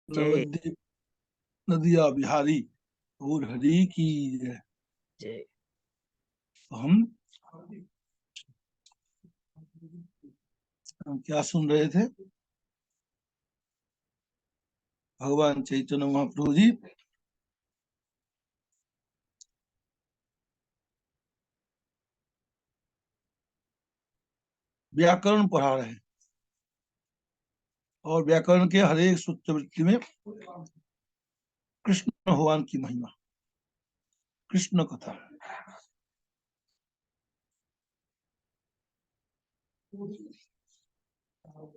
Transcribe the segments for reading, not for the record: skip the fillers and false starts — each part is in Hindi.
जय नवद्वीप नदिया बिहारी और हरि की जय। जय। हम क्या सुन रहे थे? भगवान चैतन्य महाप्रभु जी व्याकरण पढ़ा रहे हैं और व्याकरण के हर एक सूत्रवृत्ति में कृष्ण भगवान की महिमा, कृष्ण कथा।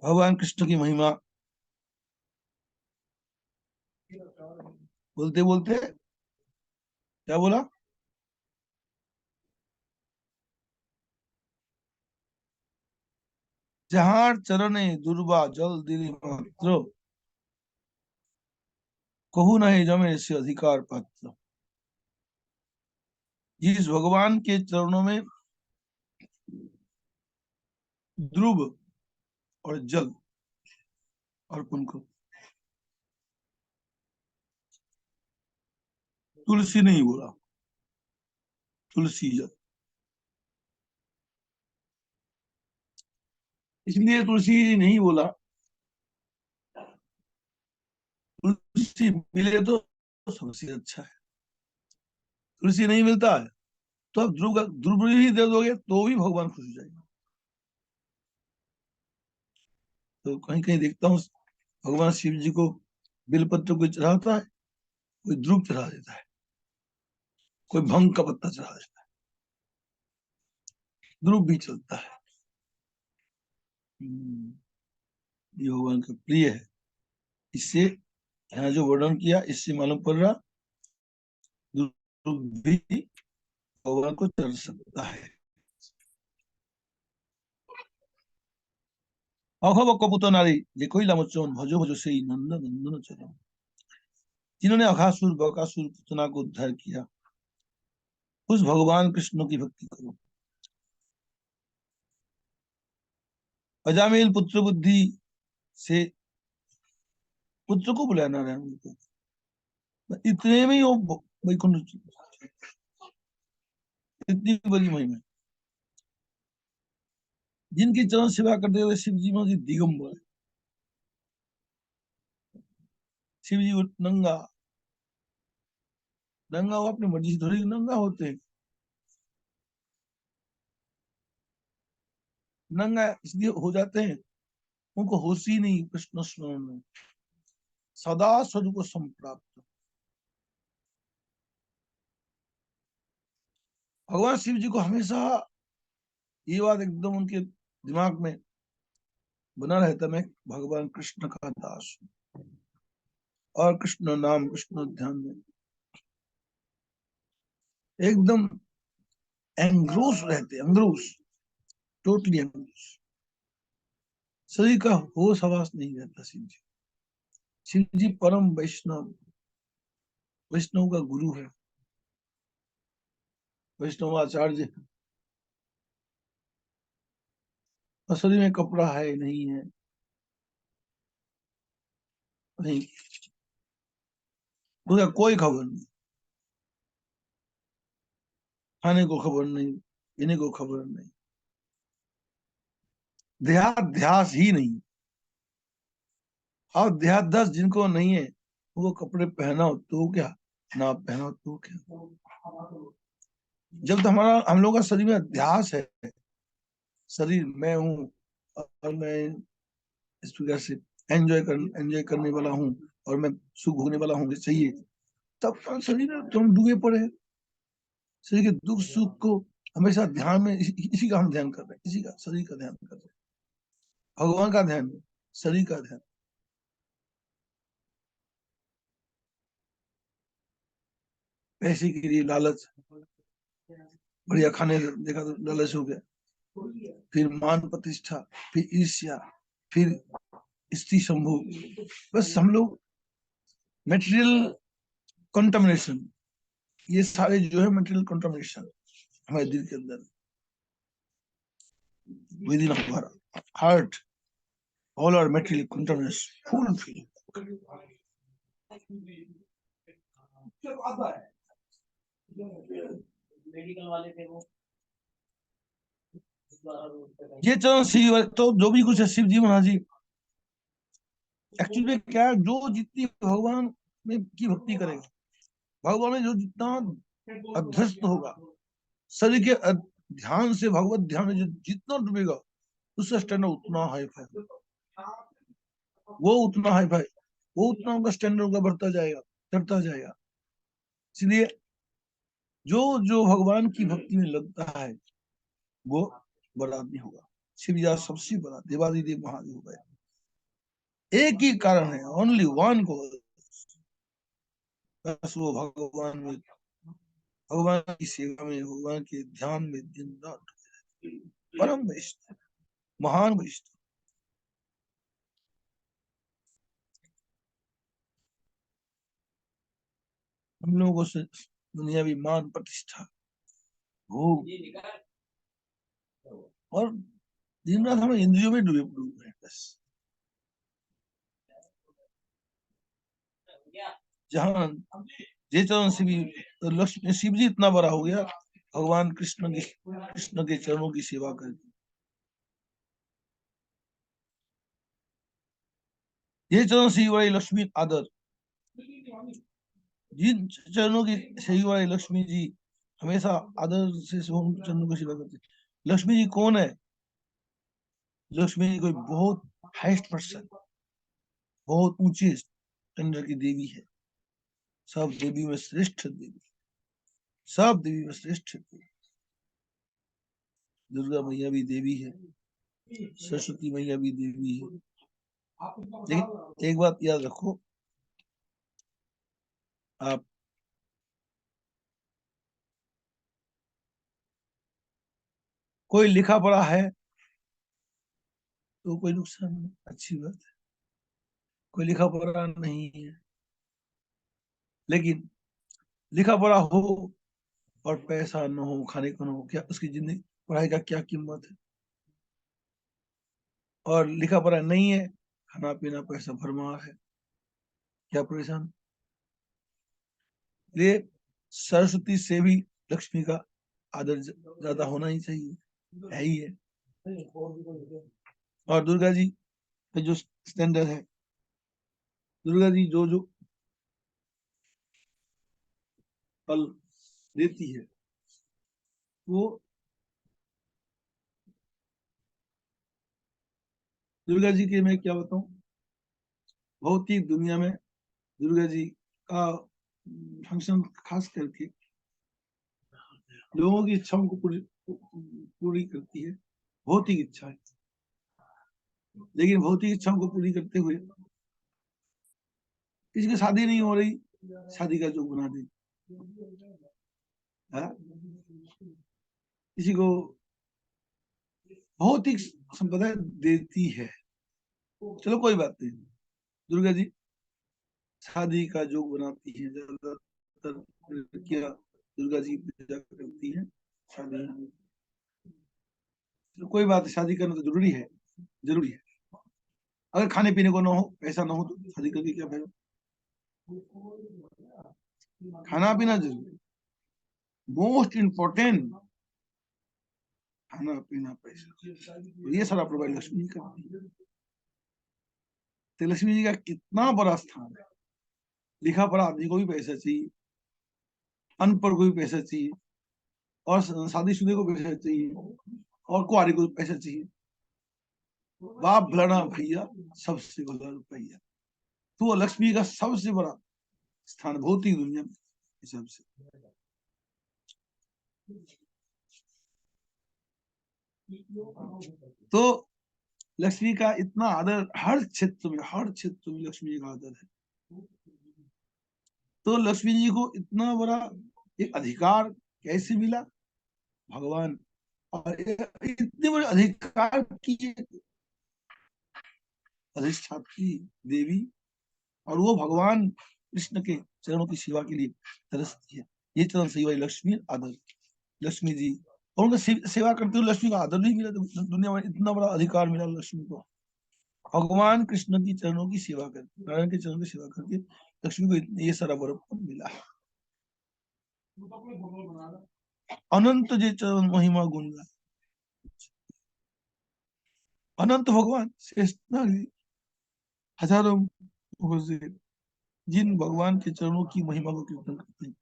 भगवान कृष्ण की महिमा बोलते बोलते क्या बोला? जहां चरणे दुर्वा जल दिली मात्र, कहू नहीं जमे से अधिकार पात्र। जिस भगवान के चरणों में ध्रुव और जल अर्पण करो, तुलसी नहीं बोला, तुलसी जल। इसलिए तुलसी नहीं बोला, तुलसी मिले तो सबसे अच्छा है। तुलसी नहीं मिलता है तो आप ध्रुव ही दे दोगे तो भी भगवान खुश हो जाएंगे। तो कहीं कहीं देखता हूँ भगवान शिव जी को बेलपत्र कोई चढ़ाता है, कोई ध्रुव चढ़ा देता है, कोई भंग का पत्ता चढ़ा देता है, ध्रुव भी चलता है। ये भगवान का प्रिय है। इससे यहाँ जो वर्णन किया इससे मालूम पड़ रहा ध्रुव भी भगवान को चढ़ सकता है। अघव कपुत नारी जे कोई लामोचन भजो भजो से नंदन नंदन चरण, जिन्होंने अघासुर बकासुर पुतना को उद्धार किया, उस भगवान कृष्ण की भक्ति करो। अजामिल पुत्र बुद्धि से पुत्र को बुलाया नारायण को, इतने में ही वो वैकुंठ, इतनी बड़ी महिमा। जिनकी चरण सेवा करते हुए शिव जी में दिगंबर, शिव जी नंगा नंगा वो अपनी मर्जी से थोड़ी नंगा होते हैं। नंगा इसलिए हो जाते हैं उनको होश ही नहीं कृष्ण स्मरण में, सदा स्वरूप संप्राप्त। भगवान शिव जी को हमेशा ये बात एकदम उनके दिमाग में बना रहता, मैं भगवान कृष्ण का दास हूँ और कृष्ण नाम कृष्ण ध्यान में एकदम एंग्रोस रहते, एंग्रोस, टोटली एंग्रोस। शरीर का होश हवास नहीं रहता शिव जी। शिव जी परम वैष्णव, वैष्णव का गुरु है, वैष्णव आचार्य है। और शरीर में कपड़ा है नहीं है नहीं, उसका कोई खबर नहीं, खाने को खबर नहीं, पीने को खबर नहीं, देहाध्यास ही नहीं। और देहाध्यास जिनको नहीं है वो कपड़े पहनाओ तो क्या, ना पहनाओ तो क्या। जब तो हमारा हम लोग का शरीर में अध्यास है, शरीर मैं हूँ और मैं इस प्रकार से एंजॉय करने वाला हूँ और मैं सुख भोगने वाला हूँ, चाहिए, तब तो शरीर में तुम डूबे पड़े हैं। शरीर के दुख सुख को हमेशा ध्यान में, इसी का हम ध्यान कर रहे हैं, इसी का शरीर का ध्यान कर रहे हैं, भगवान का ध्यान, शरीर का ध्यान। पैसे के लिए लालच, बढ़िया खाने देखा तो लालच हो गया, फिर मान प्रतिष्ठा, फिर ईर्ष्या, फिर स्त्री संभोग। बस हम लोग मेटेरियल कंटामिनेशन, ये सारे जो है मेटेरियल कंटामिनेशन हमारे दिल के अंदर, विद इन हमारा heart, all are material contamination full fill. Medical वाले थे वो। ये चरण शिव, तो जो भी कुछ है शिव जी महाराज जी। एक्चुअली में क्या है, जो जितनी भगवान में की भक्ति करेगा, भगवान में जो जितना अध्यस्त होगा, शरीर के ध्यान से, भगवत ध्यान में जो जितना डूबेगा, उसका स्टैंडर्ड उतना हाई फाई, वो उतना हाई फाई, वो उतना उनका स्टैंडर्ड उनका बढ़ता जाएगा, चढ़ता जाएगा। इसलिए जो जो भगवान की भक्ति में लगता है वो बड़ा आदमी होगा। शिव जी सबसे बड़ा देवादिदेव महादेव होगा। एक ही कारण है, ओनली वन को, बस वो भगवान में, भगवान की सेवा में, भगवान के ध्यान में दिन रात, परम वैष्णव, महान वैष्णव। हम लोगों से दुनियावी मान प्रतिष्ठा भोग और दिन रात हमें इंद्रियों में डूबे डूबे हैं बस। जहाँ जय चरण शिव, लक्ष्मी शिव जी इतना बड़ा हो गया, भगवान कृष्ण के चरणों की सेवा करके। ये चरण शिव वाली लक्ष्मी आदर, जिन चरणों की सही वाली लक्ष्मी जी हमेशा आदर से चरणों की सेवा करते। लक्ष्मी जी कौन है? लक्ष्मी जी कोई बहुत हाईएस्ट पर्सन, बहुत ऊंचे स्टैंडर्ड की देवी है। सब देवी में श्रेष्ठ देवी, सब देवी में श्रेष्ठ देवी। दुर्गा मैया भी देवी है, सरस्वती मैया भी देवी है। लेकिन एक बात याद रखो, आप कोई लिखा पढ़ा है तो कोई नुकसान नहीं, अच्छी बात है। कोई लिखा पढ़ा नहीं है, लेकिन लिखा पढ़ा हो और पैसा न हो, खाने को न हो, क्या उसकी जिंदगी, पढ़ाई का क्या कीमत है? और लिखा पढ़ा नहीं है, खाना पीना पैसा भरमार है, क्या परेशान? ये सरस्वती से भी लक्ष्मी का आदर ज्यादा होना ही चाहिए, है ही है। और दुर्गा जी का जो स्टैंडर्ड है, दुर्गा जी जो जो फल देती है वो, दुर्गा जी के मैं क्या बताऊं, भौतिक दुनिया में दुर्गा जी का फंक्शन खास करके लोगों की इच्छाओं को पूरी करती है, भौतिक इच्छा है। लेकिन भौतिक इच्छाओं को पूरी करते हुए किसी की शादी नहीं हो रही, शादी का जोग बना दे, किसी को भौतिक संपदा देती है। चलो कोई बात नहीं, दुर्गा जी शादी का जोग बनाती है, ज्यादातर लड़कियां दुर्गा जी पूजा करती है शादी। तो कोई बात, शादी करना तो जरूरी है, जरूरी है। अगर खाने पीने को ना हो, पैसा ना हो, तो शादी करके क्या फायदा? खाना पीना जरूरी, मोस्ट इम्पोर्टेंट, खाना पीना पैसा, तो ये सारा प्रोवाइड लक्ष्मी करती है। तो लक्ष्मी जी का कितना बड़ा स्थान है। लिखा पढ़ा आदमी को भी पैसा चाहिए, अनपढ़ को भी पैसा चाहिए, और शादीशुदा को पैसा चाहिए, और कुआरी को पैसा चाहिए। बाप भलाना भैया, सबसे बड़ा रुपया। तो वो लक्ष्मी का सबसे बड़ा स्थान भौतिक दुनिया में हिसाब से। तो लक्ष्मी का इतना आदर हर क्षेत्र में, हर क्षेत्र में लक्ष्मी का आदर है। तो लक्ष्मी जी को इतना बड़ा एक अधिकार कैसे मिला? भगवान, और इतने बड़े अधिकार की अधिष्ठात्री देवी, और वो भगवान कृष्ण के चरणों की सेवा के लिए तरसती है। ये चरण सेवा लक्ष्मी आदर, लक्ष्मी जी, और उनका सेवा करते हुए लक्ष्मी का आदर नहीं मिला, तो दुनिया में इतना बड़ा अधिकार मिला लक्ष्मी को। भगवान कृष्ण की चरणों की सेवा करके, नारायण के चरणों की सेवा करके लक्ष्मी को ये सारा वरदान मिला है। अनंत जे चरण महिमा गुण गाए। अनंत भगवान शेष नाग हजारों से जिन भगवान के चरणों की महिमा को कीर्तन करते हैं,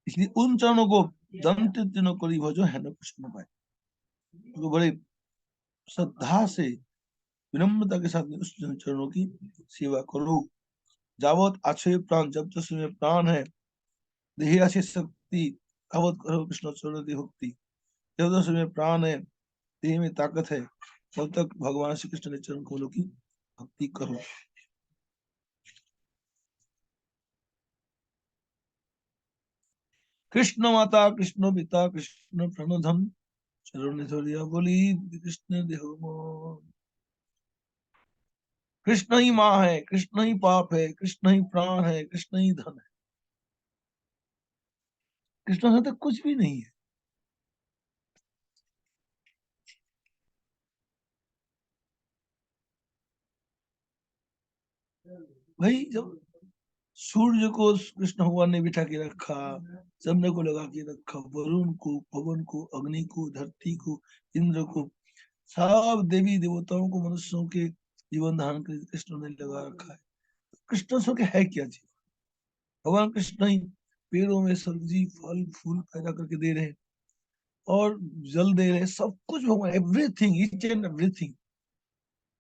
इसलिए उन चरणों को दंत तीनों करी भजो है न कुछ न पाए, तो बड़े श्रद्धा से विनम्रता के साथ उस चरणों की सेवा करो। जावत आछे प्राण, जब तक में प्राण है, देह आछे शक्ति, तावत करो कृष्ण चरण की भक्ति। जब तक में प्राण है, देह में ताकत है, तब तक भगवान श्री कृष्ण के चरण कमलों की भक्ति करो। कृष्ण माता कृष्ण पिता कृष्ण प्रणधन, चरण धरिया बोली कृष्ण देहो मोर। कृष्ण ही माँ है, कृष्ण ही पाप है, कृष्ण ही प्राण है, कृष्ण ही धन है। कृष्ण से तो कुछ भी नहीं है। भाई जब सूर्य को कृष्ण भगवान ने बिठा के रखा, चंद्र को लगा के रखा, वरुण को, पवन को, अग्नि को, धरती को, इंद्र को, सब देवी देवताओं को, मनुष्यों के जीवन धारण के लिए कृष्ण ने लगा रखा है। कृष्ण सो के है क्या चीज? भगवान कृष्ण ही पेड़ों में सब्जी फल फूल पैदा करके दे रहे हैं, और जल दे रहे हैं, सब कुछ भगवान, everything, each and everything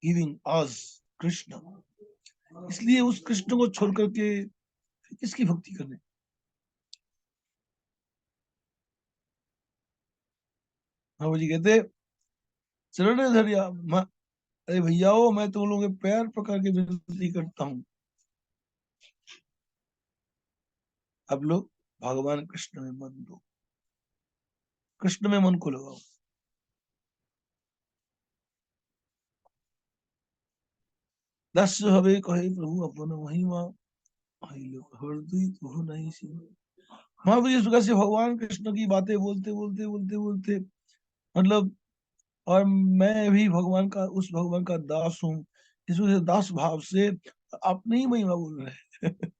giving us Krishna. इसलिए उस कृष्ण को छोड़ करके किसकी भक्ति करने? हाँ जी कहते चरण धरिया, अरे भैयाओ मैं तुम लोगों के पैर पकड़ के विनती करता हूँ, अब लोग भगवान कृष्ण में मन दो, कृष्ण में मन को लगाओ। दस हवे कहे प्रभु अपन महिमा, हृदय तुह नहीं सीमा। महाप्रभु जी सुखा से भगवान कृष्ण की बातें बोलते बोलते बोलते बोलते, मतलब, और मैं भी भगवान का, उस भगवान का दास हूँ, इस वजह से दास भाव से अपनी ही महिमा बोल रहे हैं।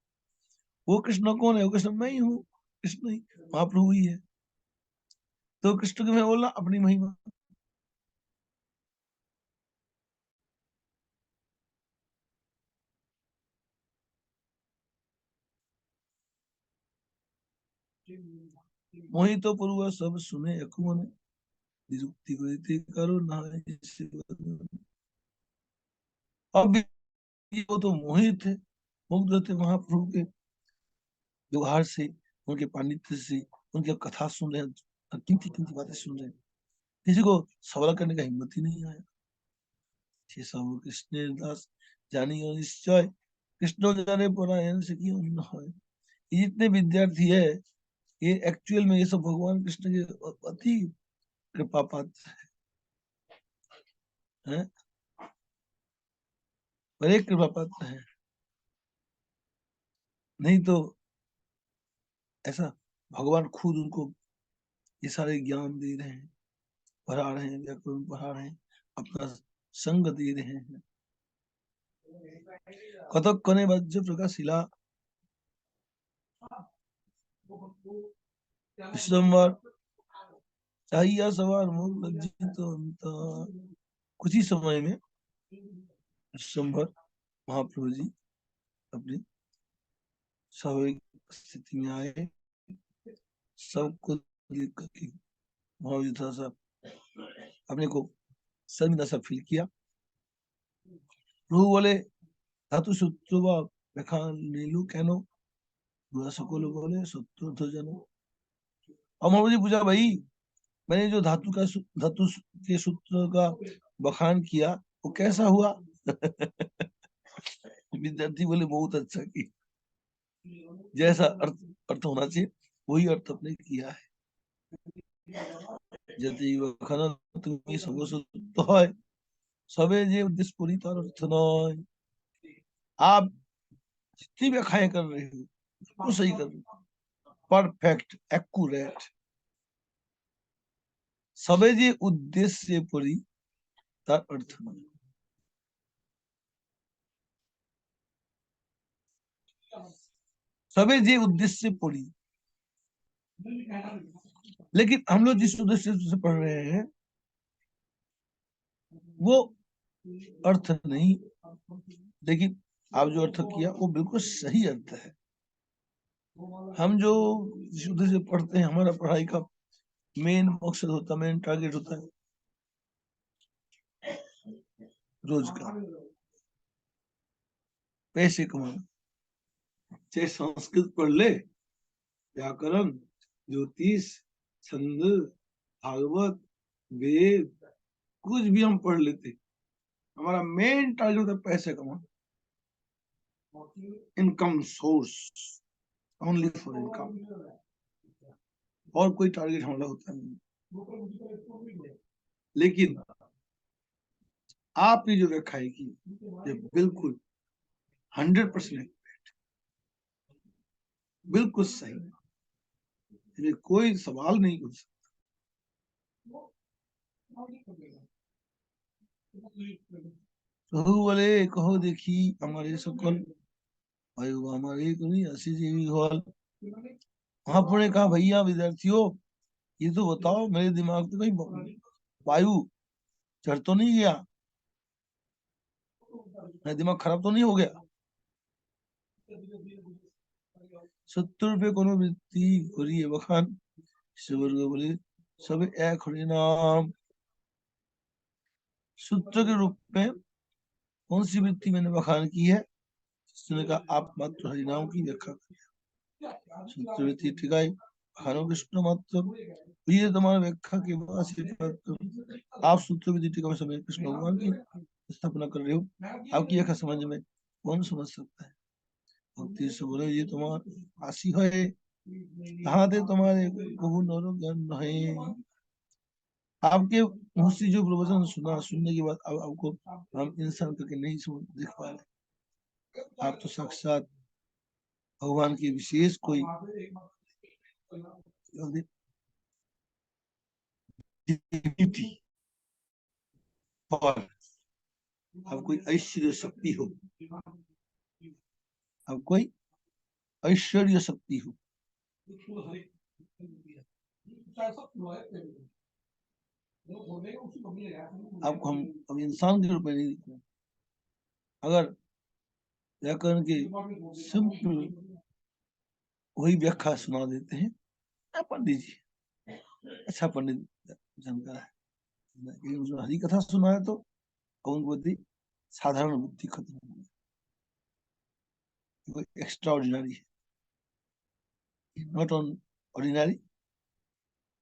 वो कृष्ण कौन है? वो कृष्ण मैं ही हूँ, कृष्ण ही महाप्रभु ही है। तो कृष्ण की मैं बोलना अपनी महिमा। मोहि तो पूर्व सब सुने अकुमन, निरुक्ति गति करो ना। अब भी वो तो मोहित थे, मुग्ध थे महाप्रभु के व्यवहार से, उनके पांडित्य से, उनकी कथा सुन रहे हैं, किंती किंती बातें सुन रहे हैं, किसी को सवाल करने का हिम्मत ही नहीं आया। छे सब कृष्ण दास जानी और निश्चय, कृष्ण जाने परायण से क्यों न होए। ये जितने विद्यार्थी है, ये एक्चुअल में ये सब भगवान कृष्ण के अति कृपा पात्र है, बड़े कृपा पात्र है। नहीं तो ऐसा भगवान खुद उनको ये सारे ज्ञान दे रहे हैं, पढ़ा रहे हैं, व्याकरण पढ़ा रहे हैं, अपना संग दे रहे हैं। कतक कने वज्र प्रकाश शिला, विश्वम्बर चाहिए सवार मुख लज्जित अंत। कुछ ही समय में विश्वम्बर महाप्रभु जी अपनी स्वाभाविक स्थिति में आए, सबको देख करके महाप्रभु जी थोड़ा सा अपने को शर्मिंदा सा फील किया। प्रभु बोले धातु सूत्र व्याख्यान नीलू कैनो, बुरा सकल बोले सत्य जनो। और महाप्रभु जी पूछा, भाई मैंने जो धातु के सूत्र का बखान किया वो कैसा हुआ? विद्यार्थी बोले बहुत अच्छा की, जैसा अर्थ अर्थ होना चाहिए वही अर्थ अपने किया है। यदि বখান তুমি সর্বসত্য হয়, সবে যে उद्देश्य पूरी তার अर्थ नय। आप जितनी व्याख्याएं कर रहे हो वो सही कर रहे हो, परफेक्ट एक्यूरेट, सबे जे उद्देश्य परी तार अर्थ नहीं। सबे जे उद्देश्य से पढ़ी, लेकिन हम लोग जिस उद्देश्य से पढ़ रहे हैं वो अर्थ नहीं, लेकिन आप जो अर्थ किया वो बिल्कुल सही अर्थ है। हम जो जिस उद्देश्य से पढ़ते हैं, हमारा पढ़ाई का मेन मकसद होता है, मेन टारगेट होता है रोज का पैसे कमाना। चाहे संस्कृत पढ़ ले, व्याकरण, ज्योतिष, छंद, भागवत, वेद, कुछ भी हम पढ़ लेते, हमारा मेन टारगेट होता है पैसे कमाना, income source, only for income, और कोई टारगेट हमारा होता नहीं। लेकिन आपने जो रखा है कि ये बिल्कुल 100% बिल्कुल सही, ये कोई सवाल नहीं हो सकता। कहू बोले कहो देखी हमारे सकल आयु हमारे को नहीं ऐसी जीवी हॉल। वहां ने कहा भैया विद्यार्थियों, ये तो बताओ मेरे दिमाग में कहीं वायु चढ़ तो नहीं गया, मेरा दिमाग खराब तो नहीं हो गया। 70 रुपये कोनो वृत्ति करिए बखान, बोले सब एक हरिनाम। सूत्र के रूप में कौन सी वृत्ति मैंने बखान की है? उसने कहा आप मात्र हरिनाम की व्याख्या करिए। सूत्र वृत्ति टिकाई हरो कृष्ण मात्र, ये तुम्हारा व्याख्या के बाद आप सूत्र वृत्ति टिका में समय कृष्ण भगवान की स्थापना कर रहे हो, आपकी व्याख्या समझ में कौन समझ सकता है? भक्ति से बोले ये तुम्हारा आशी है, कहाँ थे तुम्हारे प्रभु नरो ज्ञान है। आपके मुंह से जो प्रवचन सुना, सुनने के बाद अब आपको हम इंसान करके नहीं समझ देख पा रहे, आप तो साक्षात भगवान की विशेष कोई divinity और अब कोई ऐश्वर्य शक्ति हो, अब कोई ऐश्वर्य शक्ति हो। आपको हम अब इंसान के रूप में नहीं दिख रहे। अगर व्याकरण के सिंपल वही व्याख्या सुना देते हैं, पंडित जी अच्छा पंडित जानकार है, लेकिन उसने हरी कथा सुनाया तो उनकी बुद्धि साधारण बुद्धि खत्म हो गई, कोई एक्स्ट्रा ऑर्डिनरी है, नॉट ऑन ऑर्डिनरी,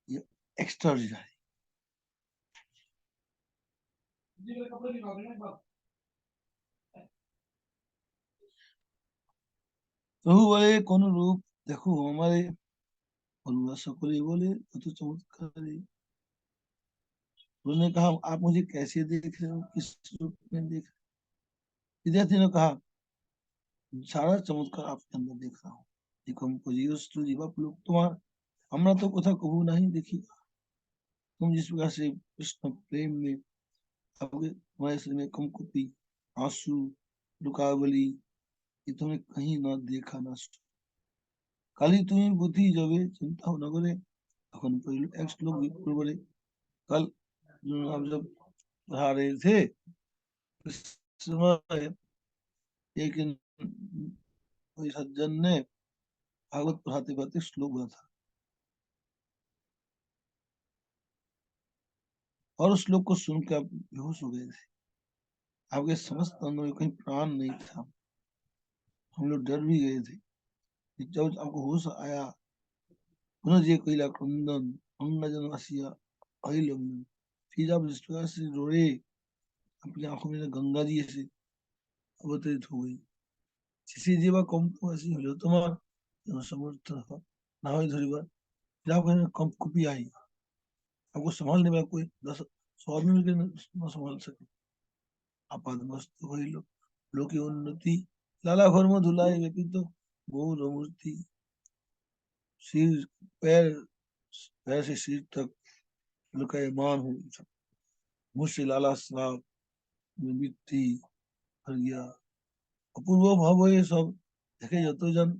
ये एक्स्ट्रा ऑर्डिनरी। प्रभु बोले कौन रूप देखो हमारे, और सकले बोले तो चमत्कारी। उन्होंने कहा आप मुझे कैसे देख रहे हो, किस रूप में देख रहे हो? विद्यार्थी ने कहा सारा चमत्कार आपके अंदर देख रहा हूँ, लोग तुम्हारा हमरा तो कथा कहू नहीं देखी, तुम जिस प्रकार से कृष्ण प्रेम में आपके तुम्हारे शरीर में कमकुपी, आंसू, रुकावली, ये तुमने कहीं ना देखा ना सुना। खाली तुम्हें बुद्धि जब चिंता हो न करे, এখন এক শ্লোক বিপ্র বলে कल हम जब पढ़ा रहे थे उस समय एक कोई सज्जन ने भागवत पढ़ाते पढ़ाते श्लोक बोला था, और उस श्लोक को सुन के आप बेहोश हो गए थे, आपके समस्त अंगों में कहीं प्राण नहीं था, हम लोग डर भी गए थे। जब आपको होश आया, पुनः जे कैला क्रंदन अंग जन आसिया अहिलंदन, फिर आप जिस प्रकार से रोए, अपनी आंखों में गंगा जी से अवतरित हो गई। शिशि जीवा कंप ऐसी हलो তোমার समर्थ ना हो धरिবার, फिर आप कंपकुपी आई, आपको संभालने में कोई 10 100 आदमी मिलकर न संभाल सके। आपादमस्तु हইল लोके उन्नति, लाला घर्म धुलाए व्यतीत गौर मूर्ति, सिर पैर पैर से सिर तक लुकायमान हो, मुझसे लाला श्राप में मिट्टी भर गया। अपूर्व भाव ये सब देखे जतो जन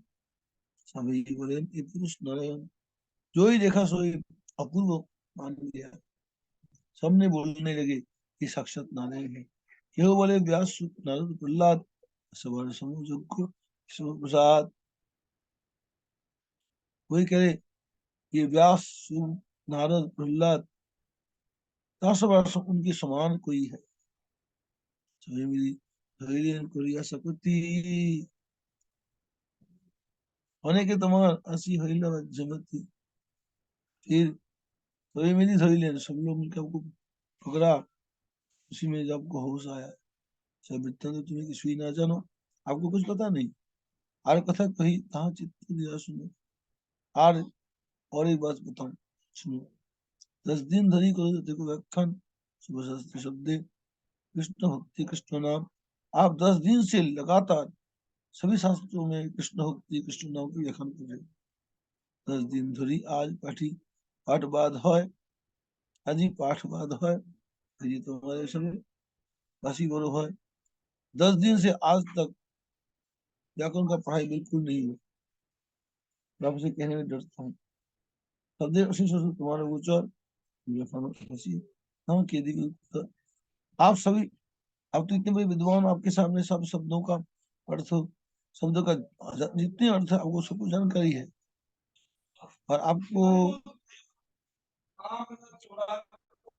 सभी बोले ये पुरुष नारायण। जो ही देखा सोई अपूर्व मान लिया। सबने बोलने लगे कि साक्षात नारायण है। केहू बोले व्यास सूत, नारद प्रहलाद सबर समूह यज्ञ ईश्वर प्रसाद। कोई कहे ये व्यास सूत, नारद प्रहलाद 10 वर्ष उनके समान कोई है। सभी मेरी धैर्य कोरिया सकुती होने के तमार ऐसी हईला जमती। फिर सभी मेरी धैर्य सब लोग मिलकर आपको ठुकरा। उसी में जब आपको होश आया सब वृत्तांत तो तुम्हें किसी ना जानो, आपको कुछ पता नहीं। आर कथा कही तहाँ चित्त दिया सुनो। आर और एक बात बताऊं सुनो। 10 दिन धरी करो देखो व्याख्यान सुबह शास्त्री शब्द कृष्ण भक्ति कृष्ण नाम। आप 10 दिन से लगातार सभी शास्त्रों में कृष्ण भक्ति कृष्ण नाम की व्याख्यान कर रहे। 10 दिन धरी आज पाठी पाठ बाद है। আজি पाठ बाद है। ये तो हमारे समय बासी बोलो है। 10 दिन से आज तक व्याकरण का पढ़ाई बिल्कुल नहीं हुआ। मैं आपसे कहने में डरता हूँ। सदैव तुम्हारे गोचर हम के दी। आप सभी, आप तो इतने बड़े विद्वान, आपके सामने सब शब्दों का अर्थ, शब्दों का जितने अर्थ है आपको सबको जानकारी है। और आपको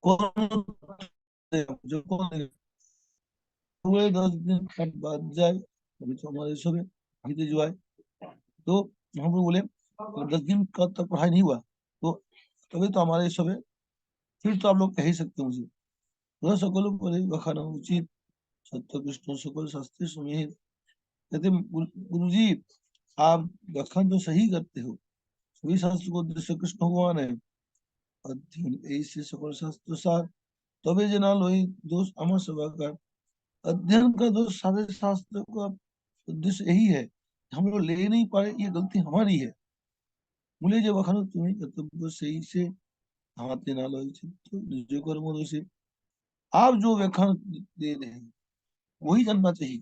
कौन जो कौन पूरे 10 दिन कट बाद जाए अभी तो हमारे सब हिते जो आए। तो हम लोग बोले 10 दिन का तक पढ़ाई नहीं हुआ तो तभी तो हमारे सब। फिर तो आप लोग कह ही सकते हो मुझे। वह सकल परे बखाना उचित सत्य कृष्ण सकल शास्त्री सुमेर। कहते गुरु जी आप व्याख्यान तो सही करते हो, सभी शास्त्र को उद्देश्य कृष्ण भगवान है। अध्ययन ऐसे सकल शास्त्र सार तबे जना लोई दोष अमर सभा का। अध्ययन का दोष सारे शास्त्र का उद्देश्य यही है। हम लोग ले नहीं पाए, ये गलती हमारी है। बोले जब अखन तुम्हें कर्तव्य सही से हाथ ना लो तो निज कर्म से। आप जो व्याख्यान दे रहे हैं वही जानना चाहिए,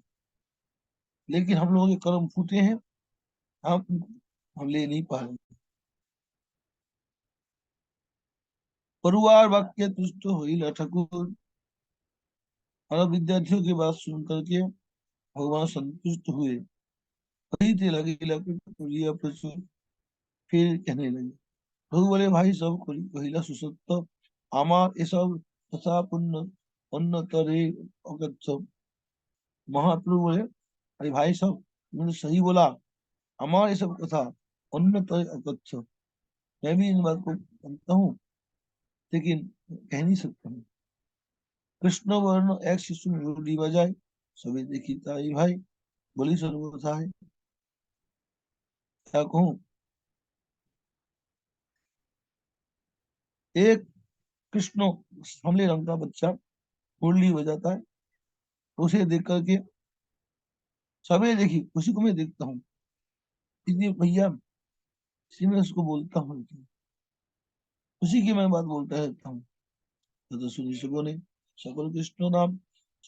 लेकिन हम लोगों के कर्म फूटे हैं। हम ले नहीं पा रहे। परिवार वाक्य तुष्ट हो ठाकुर। और विद्यार्थियों की बात सुन करके भगवान संतुष्ट हुए। वही थे लगे लगे प्रचुर। फिर कहने लगे प्रभु बोले भाई सब कहिला सुसत्य আমার এসব কথা পুণ্য অন্য তরে অগচ্ছ। महाप्रभु बोले अरे भाई सब तुमने सही बोला। हमारे ये सब कथा अन्य तरे अगच्छ। मैं भी इन बात को जानता हूँ लेकिन कह नहीं सकता हूँ। कृष्ण वर्ण एक शिशु में रोटी बजाए सभी देखी ताई भाई बोली सर्वथा है। क्या कहूँ। एक कृष्ण हमले रंग का बच्चा मुरली बजाता है, उसे देख करके सभी देखी उसी को मैं देखता हूँ। इसलिए भैया इसी में उसको बोलता हूँ, उसी की मैं बात बोलता रहता हूँ। तो सुनी सको ने सकल कृष्ण नाम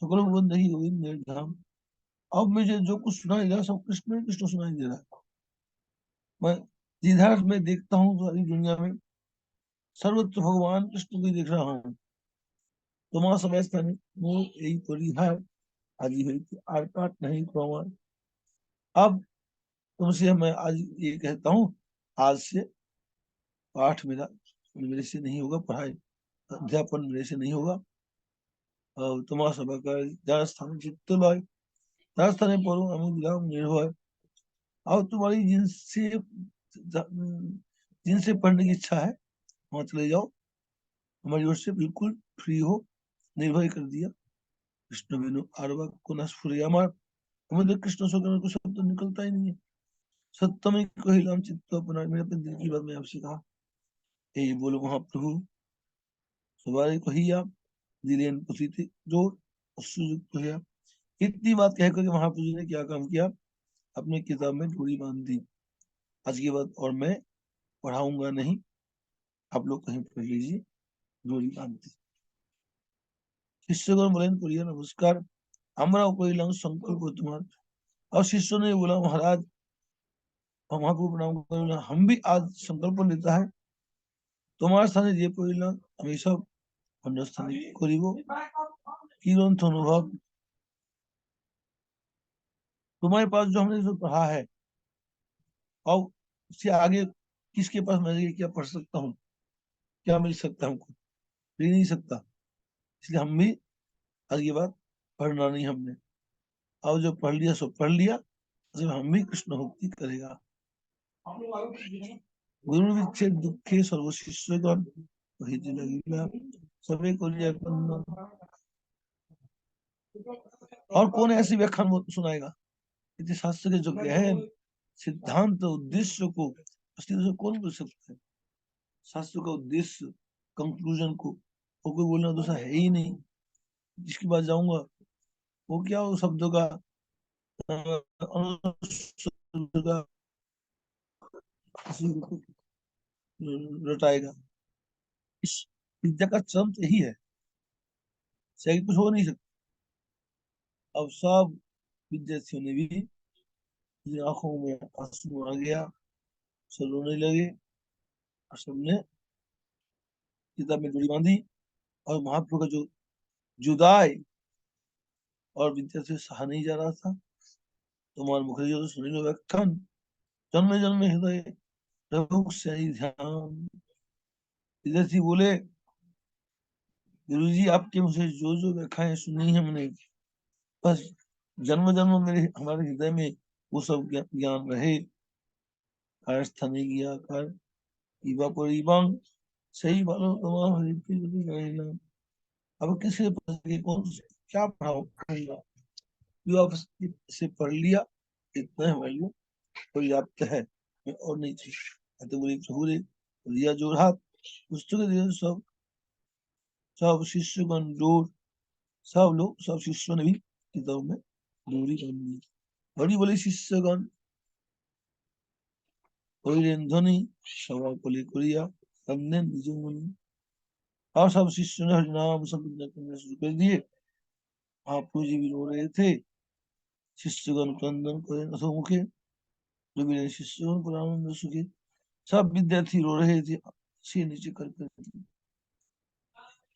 सकल बंदगी गोविंद धाम। अब मुझे जो कुछ सुनाई दे रहा है सब कृष्ण ही कृष्ण सुनाई दे रहा है। मैं जिधर मैं देखता हूँ सारी दुनिया में सर्वत्र भगवान कृष्ण को ही देख रहा हूँ। तुम्हारा समय स्थान वो यही परिहार आदि हुई थी आर काट नहीं प्रमाण। अब तुमसे मैं आज ये कहता हूँ, आज से पाठ मेरा मेरे से नहीं होगा, पढ़ाई अध्यापन मेरे से नहीं होगा। और तुम्हारा सभा का राजस्थान चित्त लय राजस्थाने पढ़ो আমি দিলাম निर्भय। और तुम्हारी जिनसे पढ़ने की इच्छा है वहां चले जाओ। हमारी ओर से बिल्कुल फ्री हो, निर्भय कर दिया। कृष्ण बिनु आरवा को न स्फुरे আমার हमें तो कृष्ण स्वयं को शब्द निकलता ही नहीं है। सत्य में कहिलाम चित्त अपना, मेरे अपने दिल की बात मैं आपसे कहा। यही बोलो महाप्रभु सवारी कहिया दिलेन पुसी थे जो सुयुक्त हुआ। इतनी बात कहकर के महाप्रभु जी ने क्या काम किया, अपनी किताब में डोरी बांध दी। आज की बात और मैं पढ़ाऊंगा नहीं, आप लोग कहीं पढ़ लीजिए। डोरी बांध दी। শিষ্যগণ বলেন করিয়া নমস্কার, আমরাও করিলাম সংকল্প তোমার। और शिष्यों ने बोला महाराज महाप्रभु प्रणाम करिলাম, हम भी आज संकल्प लेता है তোমার স্থানে যে করিলাম আমি সব অন্য স্থানে করিব। কি গ্রंथ अनुभव, तुम्हारे पास जो हमने जो पढ़ा है और उससे आगे किसके पास मैं क्या पढ़ सकता हूँ, क्या मिल सकता है हमको, मिल नहीं सकता। इसलिए हम भी आगे बात पढ़ना नहीं हमने, और जो पढ़ लिया सो पढ़ लिया, तो हम भी कृष्ण भक्ति करेगा। गुरु विच्छेद दुखे सर्व शिष्यगण हित लगिला सबे को लिया कंदन। और कौन ऐसी व्याख्यान सुनाएगा, इति शास्त्र के जो गहन सिद्धांत उद्देश्य को अस्तित्व से कौन बोल सकता है। शास्त्र का उद्देश्य कंक्लूजन को वो कोई बोलना दूसरा है ही नहीं। जिसके पास जाऊंगा वो क्या वो शब्दों का रटाएगा। इस विद्या का चरम यही है, सही कुछ हो नहीं सकता। अब सब विद्यार्थियों ने भी आंखों में आंसू आ गया, सब रोने लगे और सबने किताब में डोरी बांधी। और महाप्रभु का जो जुदाई और विद्यार्थी सहा नहीं जा रहा था। तुम्हारे मुखर्जी तो सुनी लो व्याख्यान, जन्म जन्म हृदय प्रभु से ध्यान। विद्यार्थी बोले गुरु जी आपके मुझे जो जो व्याख्याएं सुनी है हमने, बस जन्म जन्म मेरे हमारे हृदय में वो सब ज्ञान रहे। कारस्थ नहीं किया कर इवा पर इवांग सही बालो तुम्हारा। अब किसी कौन क्या पढ़ाऊंगा, जो आप से पढ़ लिया इतना है वैल्यू पर्याप्त है, और नहीं चाहिए। तो बोले प्रभु ने दिया जोर हाथ, पुस्तक दिया सब सब शिष्यगण जोर, सब लोग सब शिष्यों ने भी किताब में दूरी कर ली। बड़ी बड़ी शिष्यगण ध्वनि सभा को लेकर हमने निज मुनि, और सब शिष्यों ने हरिनाम संकीर्तन करना शुरू कर दिए। महाप्रभु जी भी रो रहे थे, शिष्यगण क्रंदन करे मुखे, जो भी शिष्यगण पर आनंद सुखे। सब विद्यार्थी रो रहे थे से नीचे कर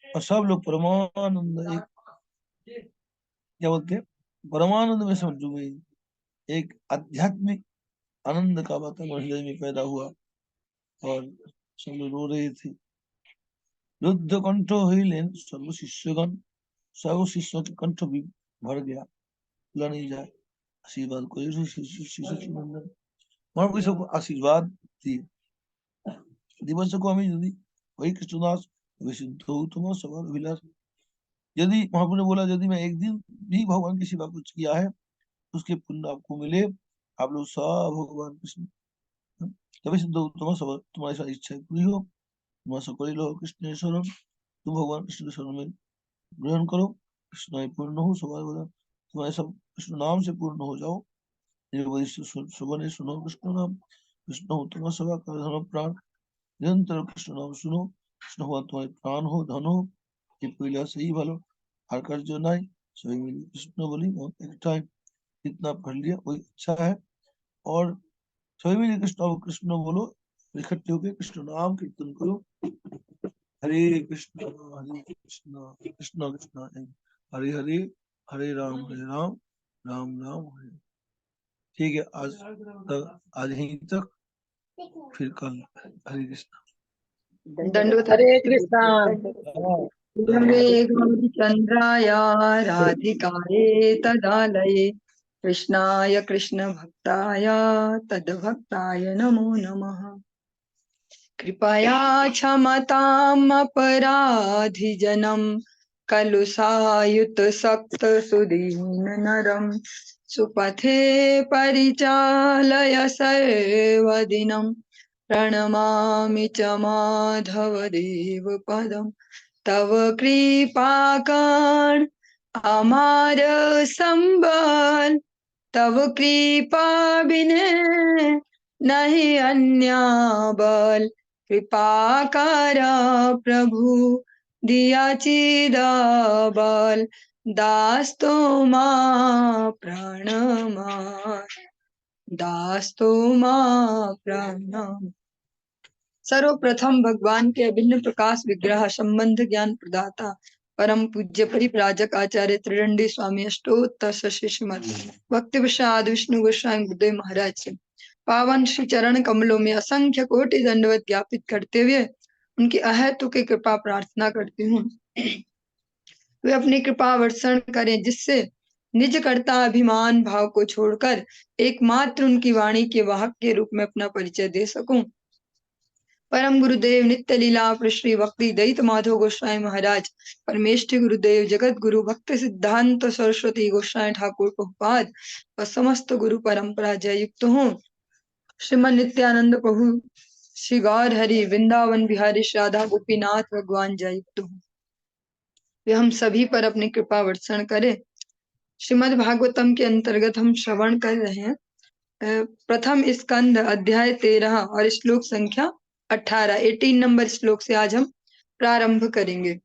और सब लोग परमानंद एक क्या बोलते हैं परमानंद में समझ गए। एक आध्यात्मिक आनंद का वातावरण हृदय में पैदा हुआ और सब लोग रो रहे थे। रुद्ध कंठ हईलें सर्व शिष्यगण, सब शिष्यों के कंठ भी भर गया, खुला नहीं जाए। आशीर्वाद को नंदन महाप्रभु सबको आशीर्वाद दिए। दिवस को हमें यदि वही कृष्णदास विशुद्ध हो तुम सवाल अभिलाष। यदि महाप्रभु ने बोला यदि मैं एक दिन भी भगवान की सेवा कुछ किया है उसके पुण्य आपको मिले, आप लोग सब भगवान कृष्ण तभी सिद्ध हो तुम सब, तुम्हारी सारी इच्छा पूरी हो, तुम सकल लो कृष्णेश्वरम, तुम भगवान कृष्ण के शरण में ग्रहण करो, कृष्ण पूर्ण हो सवाल बोला, तुम्हारे सब कृष्ण नाम से पूर्ण हो जाओ। सुबह सुनो कृष्ण नाम, कृष्ण हो तुम्हारा सभा कर धर्म प्राण, निरंतर कृष्ण नाम सुनो, कृष्ण हुआ तुम्हारे प्राण हो धन हो। ये पहला सही भलो हर कर जो नाई सभी मिली कृष्ण बोली एक टाइम इतना पढ़ लिया वही अच्छा है। और सभी मिली कृष्ण कृष्ण बोलो, इकट्ठे होकर कृष्ण नाम कीर्तन करो। हरे कृष्ण कृष्ण कृष्ण हरे हरे, हरे राम राम राम हरे। ठीक है, आज तक आज यहीं तक, फिर कल। हरे कृष्ण। दंडवत हरे कृष्णा। हरे गौरीचंद्राय राधिकाये तदालये कृष्णाय कृष्ण भक्ताय तद्भक्ताय नमो नमः। कृपया क्षमताम् अपराधिजनम् कलुषायुत सक्त सुदीन नरम् सुपथे परिचालय सर्वदिनम् प्रणमामि च माधवदेव पदम्। तव कृपाकण अमार संबल, तव कृपा बिने नहीं अन्य बल। कृपा कर प्रभु दियाचिदाबल दास्तो मा प्रणमा दास्तो मा प्रणम। सर्वप्रथम भगवान के अभिन्न प्रकाश विग्रह संबंध ज्ञान प्रदाता परम पूज्य परिव्राजक आचार्य त्रिदंडी स्वामी अष्टोत्तर श्रीमद भक्ति प्रसाद विष्णु गोस्वामी गुरुदेव महाराज से पावन श्री चरण कमलों में असंख्य कोटि दंडवत ज्ञापित करते हुए उनकी अहेतु की कृपा प्रार्थना करती हूँ। वे अपनी कृपा वर्षण करें जिससे निज कर्ता अभिमान भाव को छोड़कर एकमात्र उनकी वाणी के वाहक के रूप में अपना परिचय दे सकूं। परम गुरुदेव नित्य लीला श्री भक्ति दयित माधव गोस्वामी महाराज परमेष्ठी गुरुदेव जगत गुरु भक्ति सिद्धांत सरस्वती गोस्वामी ठाकुर प्रभुपाद व समस्त गुरु परंपरा जय युक्त हूँ। श्रीमद नित्यानंद प्रभु श्री गौर हरि वृंदावन बिहारी राधा गोपीनाथ भगवान जय युक्त हूँ। वे हम सभी पर अपनी कृपा वर्षण करे। श्रीमद् भागवतम के अंतर्गत हम श्रवण कर रहे हैं प्रथम स्कंद अध्याय 13 और श्लोक संख्या 18 नंबर श्लोक से आज हम प्रारंभ करेंगे।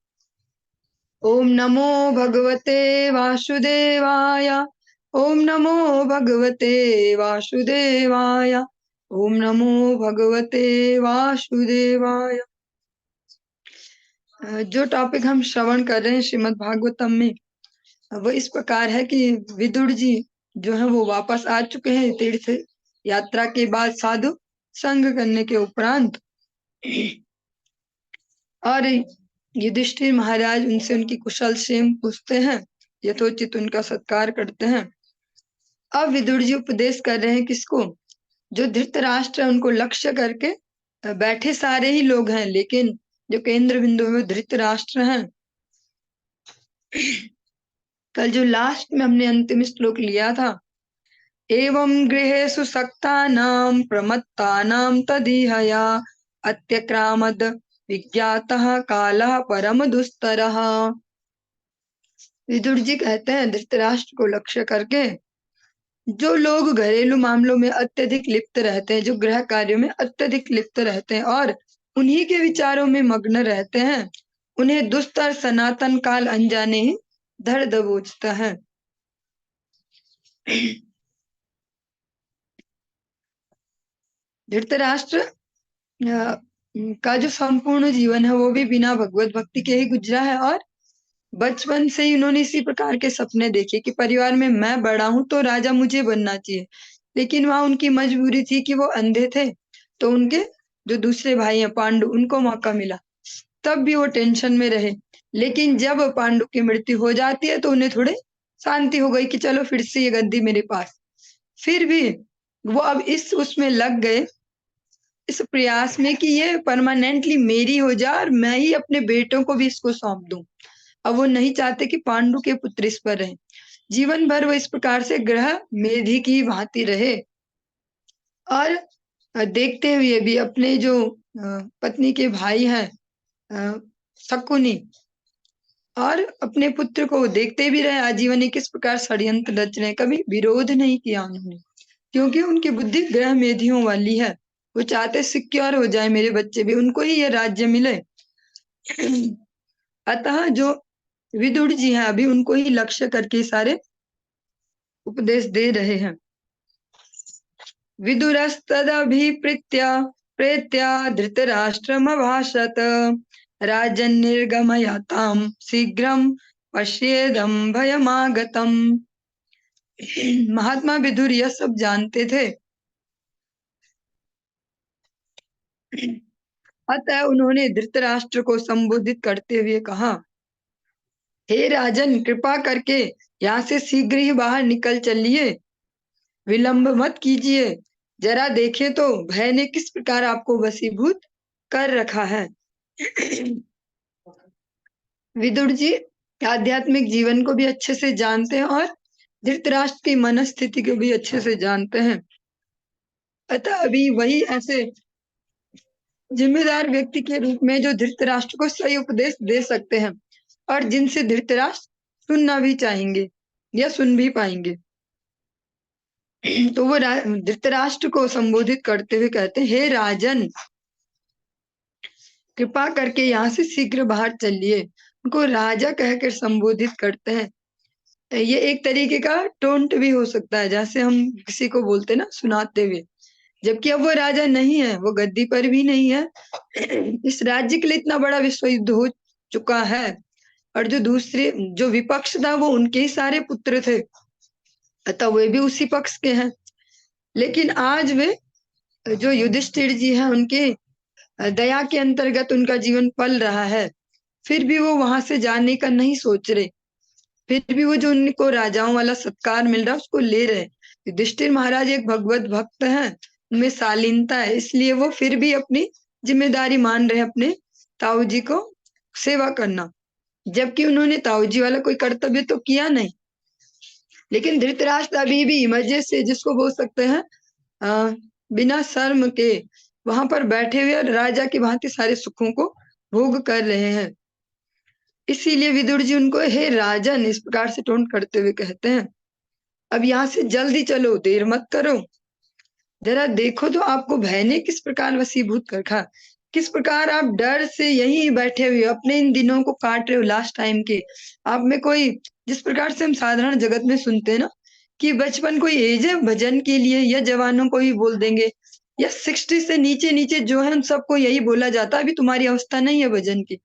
ओम नमो भगवते वासुदेवाय ओम नमो भगवते वासुदेवाय ओम नमो भगवते वासुदेवाय। जो टॉपिक हम श्रवण कर रहे हैं श्रीमद् भागवतम में वो इस प्रकार है कि विदुर जी जो है वो वापस आ चुके हैं तीर्थ यात्रा के बाद साधु संग करने के उपरांत, और युधिष्ठिर महाराज उनसे उनकी कुशल क्षेम पूछते हैं, यथोचित उनका सत्कार करते हैं। अब विदुर जी उपदेश कर रहे हैं किसको? जो धृतराष्ट्र है उनको लक्ष्य करके बैठे सारे ही लोग हैं, लेकिन जो केंद्र बिंदु में धृतराष्ट्र हैं। कल जो लास्ट में हमने अंतिम श्लोक लिया था, एवं गृहेषु सक्तानां प्रमत्तानां तदीहया अत्यक्रामद विज्ञातः कालः परम दुस्तरः। विदुर जी कहते हैं धृतराष्ट्र को लक्ष्य करके जो लोग घरेलू मामलों में अत्यधिक लिप्त रहते हैं, जो गृह कार्यों में अत्यधिक लिप्त रहते हैं और उन्हीं के विचारों में मग्न रहते हैं, उन्हें दुस्तर सनातन काल अनजाने ही धर दबोचता है। धृतराष्ट्र का जो संपूर्ण जीवन है वो भी बिना भगवत भक्ति के ही गुजरा है, और बचपन से ही उन्होंने इसी प्रकार के सपने देखे कि परिवार में मैं बड़ा हूं तो राजा मुझे बनना चाहिए, लेकिन वहां उनकी मजबूरी थी कि वो अंधे थे, तो उनके जो दूसरे भाई हैं पांडु उनको मौका मिला, तब भी वो टेंशन में रहे। लेकिन जब पांडु की मृत्यु हो जाती है तो उन्हें थोड़ी शांति हो गई कि चलो फिर से ये गद्दी मेरे पास। फिर भी वो अब इस उसमें लग गए, इस प्रयास में कि ये परमानेंटली मेरी हो जाए और मैं ही अपने बेटों को भी इसको सौंप दूं। अब वो नहीं चाहते कि पांडु के पुत्र इस पर रहे। जीवन भर वो इस प्रकार से ग्रह मेधी की भांति रहे, और देखते हुए भी अपने जो पत्नी के भाई हैं शकुनी और अपने पुत्र को देखते भी रहे आजीवन ही किस प्रकार षड्यंत्र रच रहे, कभी विरोध नहीं किया उन्होंने, क्योंकि उनकी बुद्धि ग्रह मेधियों वाली है। वो चाहते सिक्योर हो जाए मेरे बच्चे भी, उनको ही ये राज्य मिले। अतः जो विदुर जी हैं अभी उनको ही लक्ष्य करके सारे उपदेश दे रहे हैं। विदुरस्तदभिप्रीत्य प्रेत्या धृतराष्ट्रमभाषत राजन् निर्गमयतां शीघ्रं पश्येदं भयमागतम्। महात्मा विदुर यह सब जानते थे, अतः उन्होंने धृतराष्ट्र को संबोधित करते हुए कहा, हे राजन, कृपा करके यहाँ से शीघ्र ही बाहर निकल चलिए, विलंब मत कीजिए। जरा देखे तो भय ने किस प्रकार आपको वशीभूत कर रखा है। विदुर जी आध्यात्मिक जीवन को भी अच्छे से जानते हैं और धृतराष्ट्र की मनस्थिति को भी अच्छे से जानते हैं, अतः अभी वही ऐसे जिम्मेदार व्यक्ति के रूप में जो धृतराष्ट्र को सही उपदेश दे सकते हैं और जिनसे धृतराष्ट्र सुनना भी चाहेंगे या सुन भी पाएंगे। तो वो धृतराष्ट्र को संबोधित करते हुए कहते हैं, हे राजन, कृपा करके यहाँ से शीघ्र बाहर चलिए। उनको राजा कहकर संबोधित करते हैं। ये एक तरीके का टोंट भी हो सकता है, जैसे हम किसी को बोलते ना सुनाते हुए, जबकि अब वो राजा नहीं है, वो गद्दी पर भी नहीं है। इस राज्य के लिए इतना बड़ा विश्व युद्ध हो चुका है, और जो दूसरे जो विपक्ष था वो उनके ही सारे पुत्र थे, अतः वे भी उसी पक्ष के हैं। लेकिन आज वे जो युधिष्ठिर जी हैं, उनके दया के अंतर्गत उनका जीवन पल रहा है, फिर भी वो वहां से जाने का नहीं सोच रहे। फिर भी वो जो उनको राजाओं वाला सत्कार मिल रहा है उसको ले रहे। युधिष्ठिर महाराज एक भगवत भक्त हैं, उनमें शालीनता है, इसलिए वो फिर भी अपनी जिम्मेदारी मान रहे अपने ताऊ जी को सेवा करना, जबकि उन्होंने ताऊ जी वाला कोई कर्तव्य तो किया नहीं। लेकिन धृतराष्ट्र अभी भी मजे से, जिसको बोल सकते हैं बिना शर्म के, वहां पर बैठे हुए और राजा की भांति सारे सुखों को भोग कर रहे हैं। इसीलिए विदुर जी उनको हे राजन इस प्रकार से टोंट करते हुए कहते हैं, अब यहाँ से जल्दी चलो, देर मत करो। जरा देखो तो आपको भय ने किस प्रकार वशीभूत कर रखा, किस प्रकार आप डर से यहीं बैठे हुए अपने इन दिनों को काट रहे हो लास्ट टाइम के। आप में कोई, जिस प्रकार से हम साधारण जगत में सुनते हैं ना कि बचपन कोई एज है भजन के लिए, या जवानों को ही बोल देंगे, या 60 से नीचे नीचे जो है उन सबको यही बोला जाता है अभी तुम्हारी अवस्था नहीं है भजन की,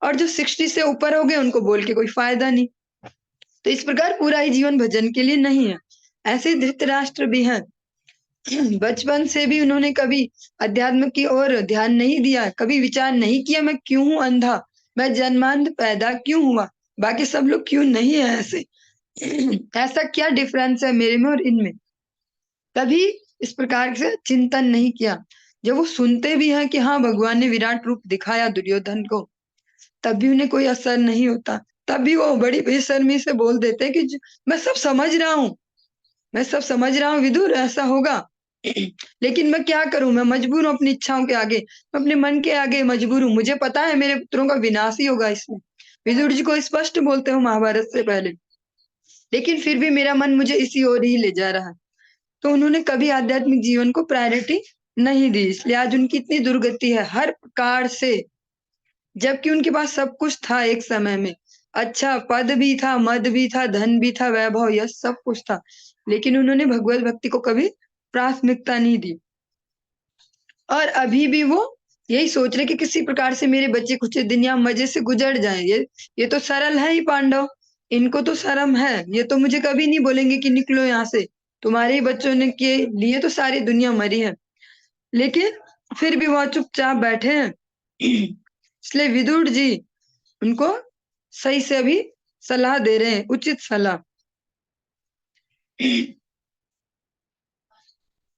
और जो 60 से ऊपर हो गए उनको बोल के कोई फायदा नहीं। तो इस प्रकार पूरा ही जीवन भजन के लिए नहीं है। ऐसे धृतराष्ट्र भी हैं, बचपन से भी उन्होंने कभी अध्यात्म की ओर ध्यान नहीं दिया, कभी विचार नहीं किया मैं क्यों हूं अंधा, मैं जन्मांध पैदा क्यों हुआ, बाकी सब लोग क्यों नहीं है ऐसे, ऐसा क्या डिफरेंस है मेरे में और इनमें, कभी इस प्रकार से चिंतन नहीं किया। जब वो सुनते भी हैं कि हाँ भगवान ने विराट रूप दिखाया दुर्योधन को, तब भी उन्हें कोई असर नहीं होता। तब भी वो बड़ी बेशर्मी से बोल देते हैं कि मैं सब समझ रहा हूँ, मैं सब समझ रहा हूँ विदुर, ऐसा होगा लेकिन मैं क्या करूं, मैं मजबूर हूं अपनी इच्छाओं के आगे, मैं अपने मन के आगे मजबूर हूं, मुझे पता है मेरे पुत्रों का विनाश ही होगा इसमें। विदुर जी को स्पष्ट बोलते हो महाभारत से पहले, लेकिन फिर भी मेरा मन मुझे इसी ओर ही ले जा रहा है। तो उन्होंने कभी आध्यात्मिक जीवन को प्रायोरिटी नहीं दी, इसलिए आज उनकी इतनी दुर्गति है हर प्रकार से, जबकि उनके पास सब कुछ था एक समय में, अच्छा पद भी था, मद भी था, धन भी था, वैभव, यश सब कुछ था, लेकिन उन्होंने भगवत भक्ति को कभी प्राथमिकता नहीं दी। और अभी भी वो यही सोच रहे कि किसी प्रकार से मेरे बच्चे कुछ दिन यहाँ मजे से गुजर जाएं। ये तो सरल है ही पांडव, इनको तो शर्म है, ये तो मुझे कभी नहीं बोलेंगे कि निकलो यहाँ से, तुम्हारे ही बच्चों ने के लिए तो सारी दुनिया मरी है। लेकिन फिर भी वह चुपचाप बैठे हैं। इसलिए विदुर जी उनको सही से अभी सलाह दे रहे हैं, उचित सलाह।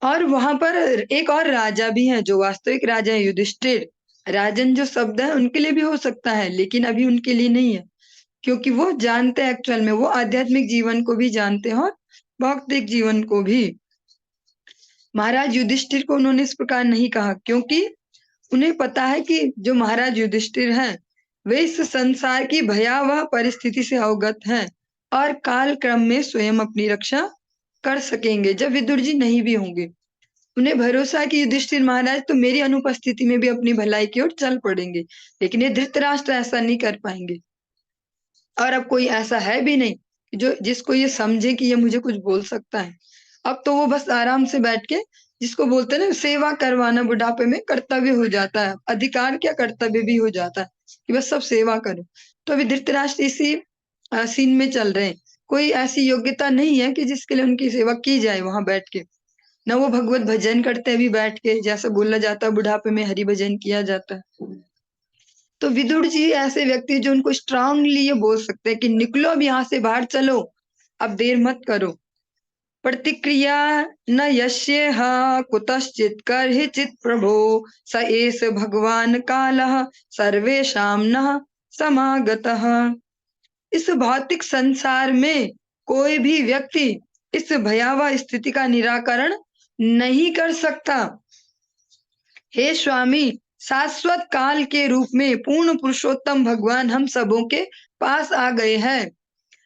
और वहां पर एक और राजा भी है जो वास्तविक राजा है, युधिष्ठिर। राजन जो शब्द है उनके लिए भी हो सकता है, लेकिन अभी उनके लिए नहीं है, क्योंकि वो जानते हैं एक्चुअल में, वो आध्यात्मिक जीवन को भी जानते हैं और भौतिक जीवन को भी। महाराज युधिष्ठिर को उन्होंने इस प्रकार नहीं कहा, क्योंकि उन्हें पता है कि जो महाराज युधिष्ठिर हैं वे इस संसार की भयावह परिस्थिति से अवगत हैं और काल क्रम में स्वयं अपनी रक्षा कर सकेंगे जब विदुर जी नहीं भी होंगे। उन्हें भरोसा है कि युधिष्ठिर महाराज तो मेरी अनुपस्थिति में भी अपनी भलाई की ओर चल पड़ेंगे, लेकिन ये धृतराष्ट्र ऐसा नहीं कर पाएंगे। और अब कोई ऐसा है भी नहीं जो जिसको ये समझे कि ये मुझे कुछ बोल सकता है। अब तो वो बस आराम से बैठ के, जिसको बोलते हैं ना सेवा करवाना, बुढ़ापे में कर्तव्य हो जाता है, अधिकार क्या कर्तव्य भी हो जाता है कि बस सब सेवा करो। तो अभी धृतराष्ट्र इसी सीन में चल रहे हैं। कोई ऐसी योग्यता नहीं है कि जिसके लिए उनकी सेवा की जाए वहां बैठ के, न वो भगवत भजन करते अभी बैठ के, जैसे बोला जाता है बुढ़ापे में हरि भजन किया जाता है। तो विदुर जी ऐसे व्यक्ति जो उनको स्ट्रांगली ये बोल सकते हैं कि निकलो अब यहाँ से बाहर चलो, अब देर मत करो। प्रतिक्रिया न यश्य कुतश्चित कर्हिचित प्रभो स एष भगवान कालः सर्वेषां नः समागतः। इस भौतिक संसार में कोई भी व्यक्ति इस भयावह स्थिति का निराकरण नहीं कर सकता। हे स्वामी, शाश्वत काल के रूप में पूर्ण पुरुषोत्तम भगवान हम सबों के पास आ गए हैं।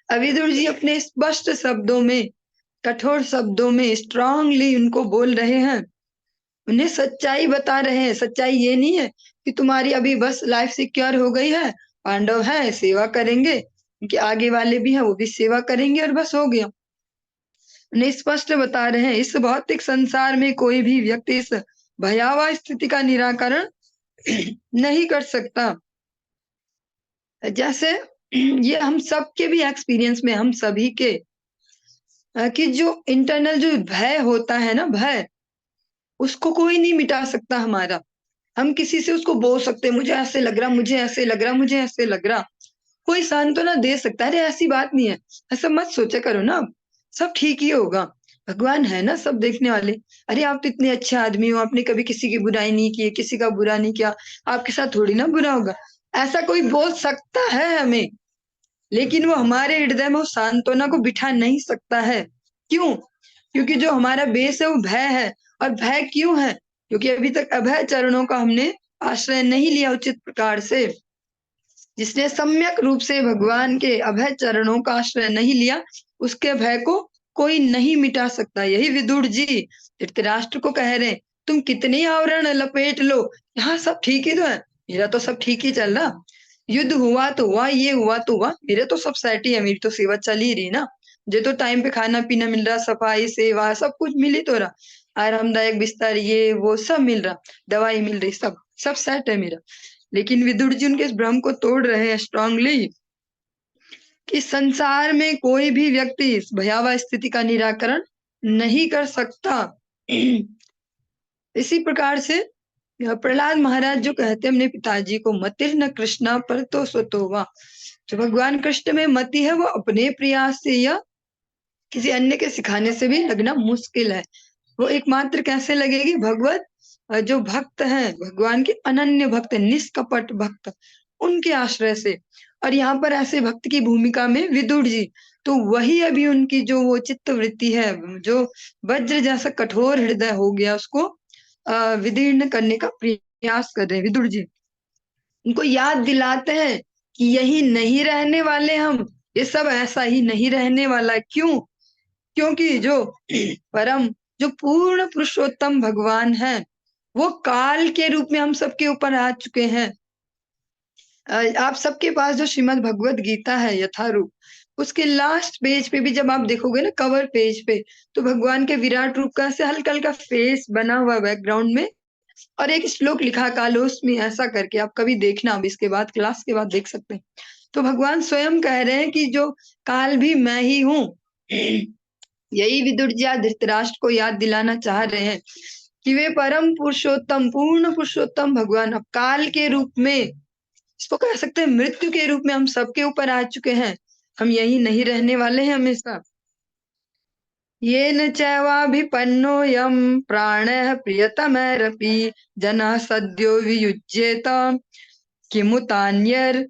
अविदुर जी अपने स्पष्ट शब्दों में, कठोर शब्दों में स्ट्रांगली उनको बोल रहे हैं, उन्हें सच्चाई बता रहे हैं। सच्चाई ये नहीं है कि तुम्हारी अभी बस लाइफ सिक्योर हो गई है, पांडव है सेवा करेंगे, कि आगे वाले भी हैं वो भी सेवा करेंगे और बस हो गया। नहीं, स्पष्ट बता रहे हैं इस भौतिक संसार में कोई भी व्यक्ति इस भयावह स्थिति का निराकरण नहीं कर सकता। जैसे ये हम सबके भी एक्सपीरियंस में, हम सभी के कि जो इंटरनल जो भय होता है ना, भय, उसको कोई नहीं मिटा सकता हमारा। हम किसी से उसको बोल सकते हैं, मुझे ऐसे लग रहा, मुझे ऐसे लग रहा, मुझे ऐसे लग रहा, कोई सांत्वना दे सकता है। अरे ऐसी बात नहीं है, ऐसा मत सोचा करो ना, सब ठीक ही होगा, भगवान है ना सब देखने वाले। अरे आप तो इतने अच्छे आदमी हो, आपने कभी किसी की बुराई नहीं की, किसी का बुरा नहीं किया, आपके साथ थोड़ी ना बुरा होगा। ऐसा कोई बोल सकता है हमें, लेकिन वो हमारे हृदय में उस सांत्वना को बिठा नहीं सकता है। क्यों? क्योंकि जो हमारा बेस है वो भय है। और भय क्यों है? क्योंकि अभी तक अभय चरणों का हमने आश्रय नहीं लिया उचित प्रकार से। जिसने सम्यक रूप से भगवान के अभय चरणों का आश्रय नहीं लिया, उसके भय को कोई नहीं मिटा सकता। यही विदुर जी धृतराष्ट्र को कह रहे हैं, तुम कितनी आवरण लपेट लो, यहाँ सब ठीक ही तो है, मेरा तो सब ठीक ही चल रहा, युद्ध हुआ तो हुआ, ये हुआ तो हुआ, मेरे तो सब सेट ही है, मेरी तो सेवा चल ही रही ना, मुझे तो टाइम पे खाना पीना मिल रहा, सफाई सेवा सब कुछ मिल ही तो रहा, आरामदायक बिस्तर ये वो सब मिल रहा, दवाई मिल रही, सब सब सेट है मेरा। लेकिन विदुर जी उनके इस भ्रम को तोड़ रहे हैं स्ट्रांगली कि संसार में कोई भी व्यक्ति इस भयावह स्थिति का निराकरण नहीं कर सकता। इसी प्रकार से प्रहलाद महाराज जो कहते हैं अपने पिताजी को, मतिर न कृष्णा पर तो स्वतोवा, जो भगवान कृष्ण में मति है वो अपने प्रयास से या किसी अन्य के सिखाने से भी लगना मुश्किल है। वो एकमात्र कैसे लगेगी? भगवत जो भक्त हैं, भगवान के अनन्य भक्त, निष्कपट भक्त, उनके आश्रय से। और यहाँ पर ऐसे भक्त की भूमिका में विदुर जी, तो वही अभी उनकी जो वो चित्त वृत्ति है, जो वज्र जैसा कठोर हृदय हो गया, उसको विदीर्ण करने का प्रयास कर रहे हैं विदुर जी। उनको याद दिलाते हैं कि यही नहीं रहने वाले हम, ये सब ऐसा ही नहीं रहने वाला। क्यों? क्योंकि जो परम, जो पूर्ण पुरुषोत्तम भगवान है, वो काल के रूप में हम सबके ऊपर आ चुके हैं। आप सबके पास जो श्रीमद् भगवत गीता है यथारूप, उसके लास्ट पेज पे भी जब आप देखोगे ना, कवर पेज पे, तो भगवान के विराट रूप का से हल्का हल्का फेस बना हुआ बैकग्राउंड में, और एक श्लोक लिखा कालोस्मि ऐसा करके, आप कभी देखना, अब इसके बाद क्लास के बाद देख सकते हैं। तो भगवान स्वयं कह रहे हैं कि जो काल भी मैं ही हूँ। यही विदुर जी आज धृतराष्ट्र को याद दिलाना चाह रहे हैं कि वे परम पुरुषोत्तम, पूर्ण पुरुषोत्तम भगवान अब काल के रूप में, इसको कह सकते हैं मृत्यु के रूप में हम सबके ऊपर आ चुके हैं। हम यही नहीं रहने वाले हैं हमेशा। येन चैवाभिपन्नोऽयं प्राणः प्रियतमैरपि जनः सद्यो वियुज्येत किमुतान्यर्धनादिभिः।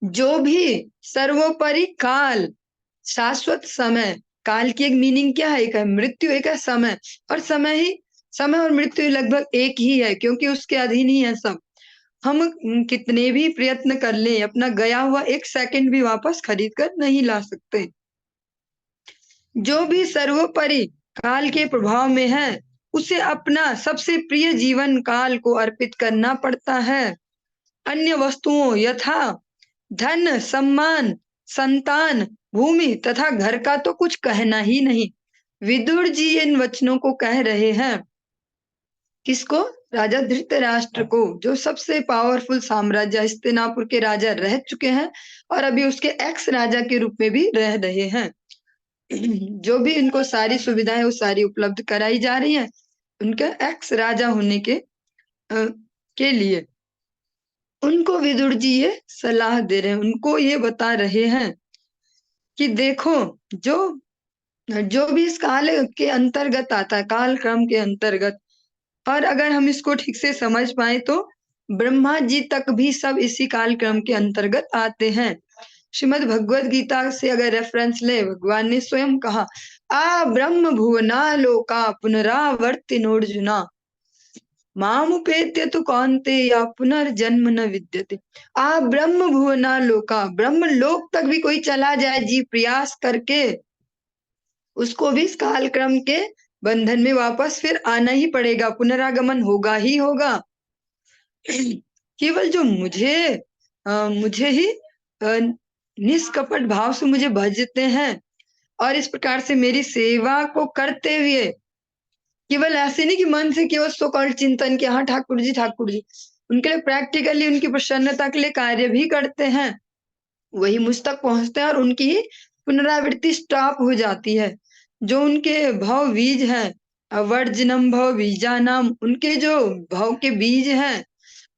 जो भी सर्वोपरि काल, शाश्वत समय, काल की एक मीनिंग क्या है? एक है मृत्यु, एक है समय। और समय ही, समय और मृत्यु लगभग एक ही है, क्योंकि उसके अधीन ही है सब। हम कितने भी प्रयत्न कर लें, अपना गया हुआ एक सेकंड भी वापस खरीद कर नहीं ला सकते। जो भी सर्वोपरि काल के प्रभाव में है, उसे अपना सबसे प्रिय जीवन काल को अर्पित करना पड़ता है। अन्य वस्तुओं यथा धन, सम्मान, संतान, भूमि तथा घर का तो कुछ कहना ही नहीं। विदुर जी इन वचनों को कह रहे हैं किसको? राजा धृतराष्ट्र को, जो सबसे पावरफुल साम्राज्य हस्तिनापुर के राजा रह चुके हैं और अभी उसके एक्स राजा के रूप में भी रह रहे हैं। जो भी इनको सारी सुविधाएं वो सारी उपलब्ध कराई जा रही है उनके एक्स राजा होने के लिए। उनको विदुर जी ये सलाह दे रहे हैं, उनको ये बता रहे हैं कि देखो, जो जो भी इस काल के अंतर्गत आता है, काल क्रम के अंतर्गत, और अगर हम इसको ठीक से समझ पाए तो ब्रह्मा जी तक भी सब इसी काल क्रम के अंतर्गत आते हैं। श्रीमद् भगवद गीता से अगर रेफरेंस ले, भगवान ने स्वयं कहा, आ ब्रह्म भुवना लोका पुनरावर्तिनोर्जुना मामुपेत्य तु कौन्तेय पुनर्जन्म न विद्यते। आ ब्रह्म भुवना लोका, ब्रह्म लोक तक भी कोई चला जाए जी प्रयास करके, उसको भी इस काल क्रम के बंधन में वापस फिर आना ही पड़ेगा, पुनरागमन होगा ही होगा। केवल जो मुझे ही निष्कपट भाव से मुझे भजते हैं और इस प्रकार से मेरी सेवा को करते हुए, केवल ऐसे नहीं कि मन से केवल सो कॉल्ड चिंतन के हाँ ठाकुर जी उनके लिए प्रैक्टिकली उनकी प्रसन्नता के लिए कार्य भी करते हैं, वही मुझ तक पहुंचते हैं और उनकी ही पुनरावृत्ति स्टॉप हो जाती है। जो उनके भाव बीज हैं, वर्जनम भव बीजानाम, उनके जो भाव के बीज हैं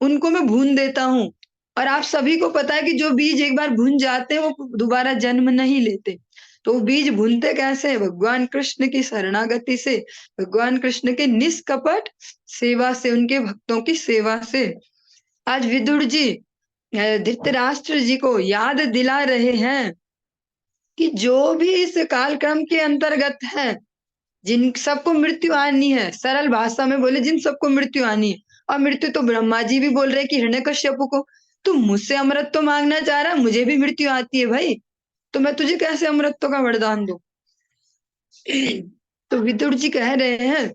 उनको मैं भून देता हूँ। और आप सभी को पता है कि जो बीज एक बार भून जाते हैं वो दोबारा जन्म नहीं लेते। तो वो बीज भूनते कैसे हैं? भगवान कृष्ण की शरणागति से, भगवान कृष्ण के निष्कपट सेवा से, उनके भक्तों की सेवा से। आज विदुर जी धृतराष्ट्र जी को याद दिला रहे हैं कि जो भी इस कालक्रम के अंतर्गत है, जिन सबको मृत्यु आनी है, सरल भाषा में बोले जिन सबको मृत्यु आनी है, और मृत्यु तो ब्रह्मा जी भी बोल रहे कि हिरण्यकश्यप को, तू मुझसे अमृत तो मांगना चाह रहा है, मुझे भी मृत्यु आती है भाई, तो मैं तुझे कैसे अमृतत्व का वरदान दूं? तो विदुर जी कह रहे हैं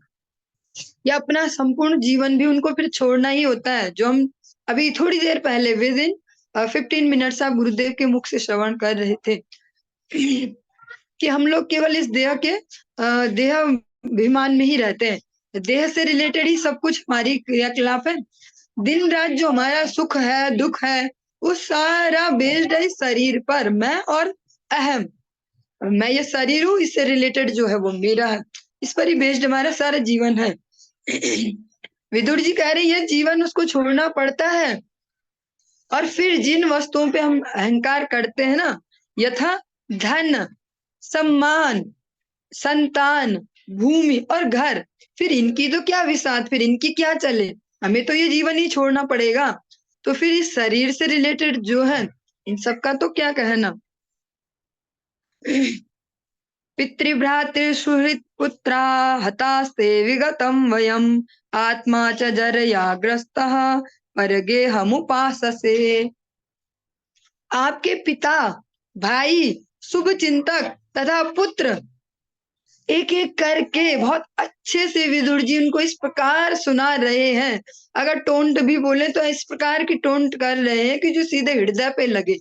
या अपना संपूर्ण जीवन भी उनको फिर छोड़ना ही होता है, जो हम अभी थोड़ी देर पहले विद इन 15 मिनट्स आप गुरुदेव के मुख से श्रवण कर रहे थे कि हम लोग केवल इस देह के देह अभिमान में ही रहते हैं, देह से रिलेटेड ही सब कुछ हमारी क्रियाकलाप है। दिन रात जो हमारा सुख है दुख है वो सारा बेस्ड है इस शरीर पर, मैं और अहम, मैं ये शरीर हूँ, इससे रिलेटेड जो है वो मेरा है, इस पर ही बेस्ड हमारा सारा जीवन है। विदुर जी कह रहे हैं ये जीवन उसको छोड़ना पड़ता है। और फिर जिन वस्तुओं पे हम अहंकार करते हैं ना, यथा धन, सम्मान, संतान, भूमि और घर, फिर इनकी तो क्या विसात, फिर इनकी क्या चले, हमें तो ये जीवन ही छोड़ना पड़ेगा। तो फिर इस शरीर से रिलेटेड जो है इन सब का तो क्या कहना। पितृभ्रातृ सुहृत पुत्रा हतास्ते विगतम वयम आत्मा च जरया ग्रस्तः परगे हमुपाससे। आपके पिता, भाई, शुभ चिंतक तथा पुत्र एक एक करके बहुत अच्छे से विदुर जी उनको इस प्रकार सुना रहे हैं। अगर टोंट भी बोले तो इस प्रकार की टोंट कर रहे हैं कि जो सीधे हृदय पे लगे,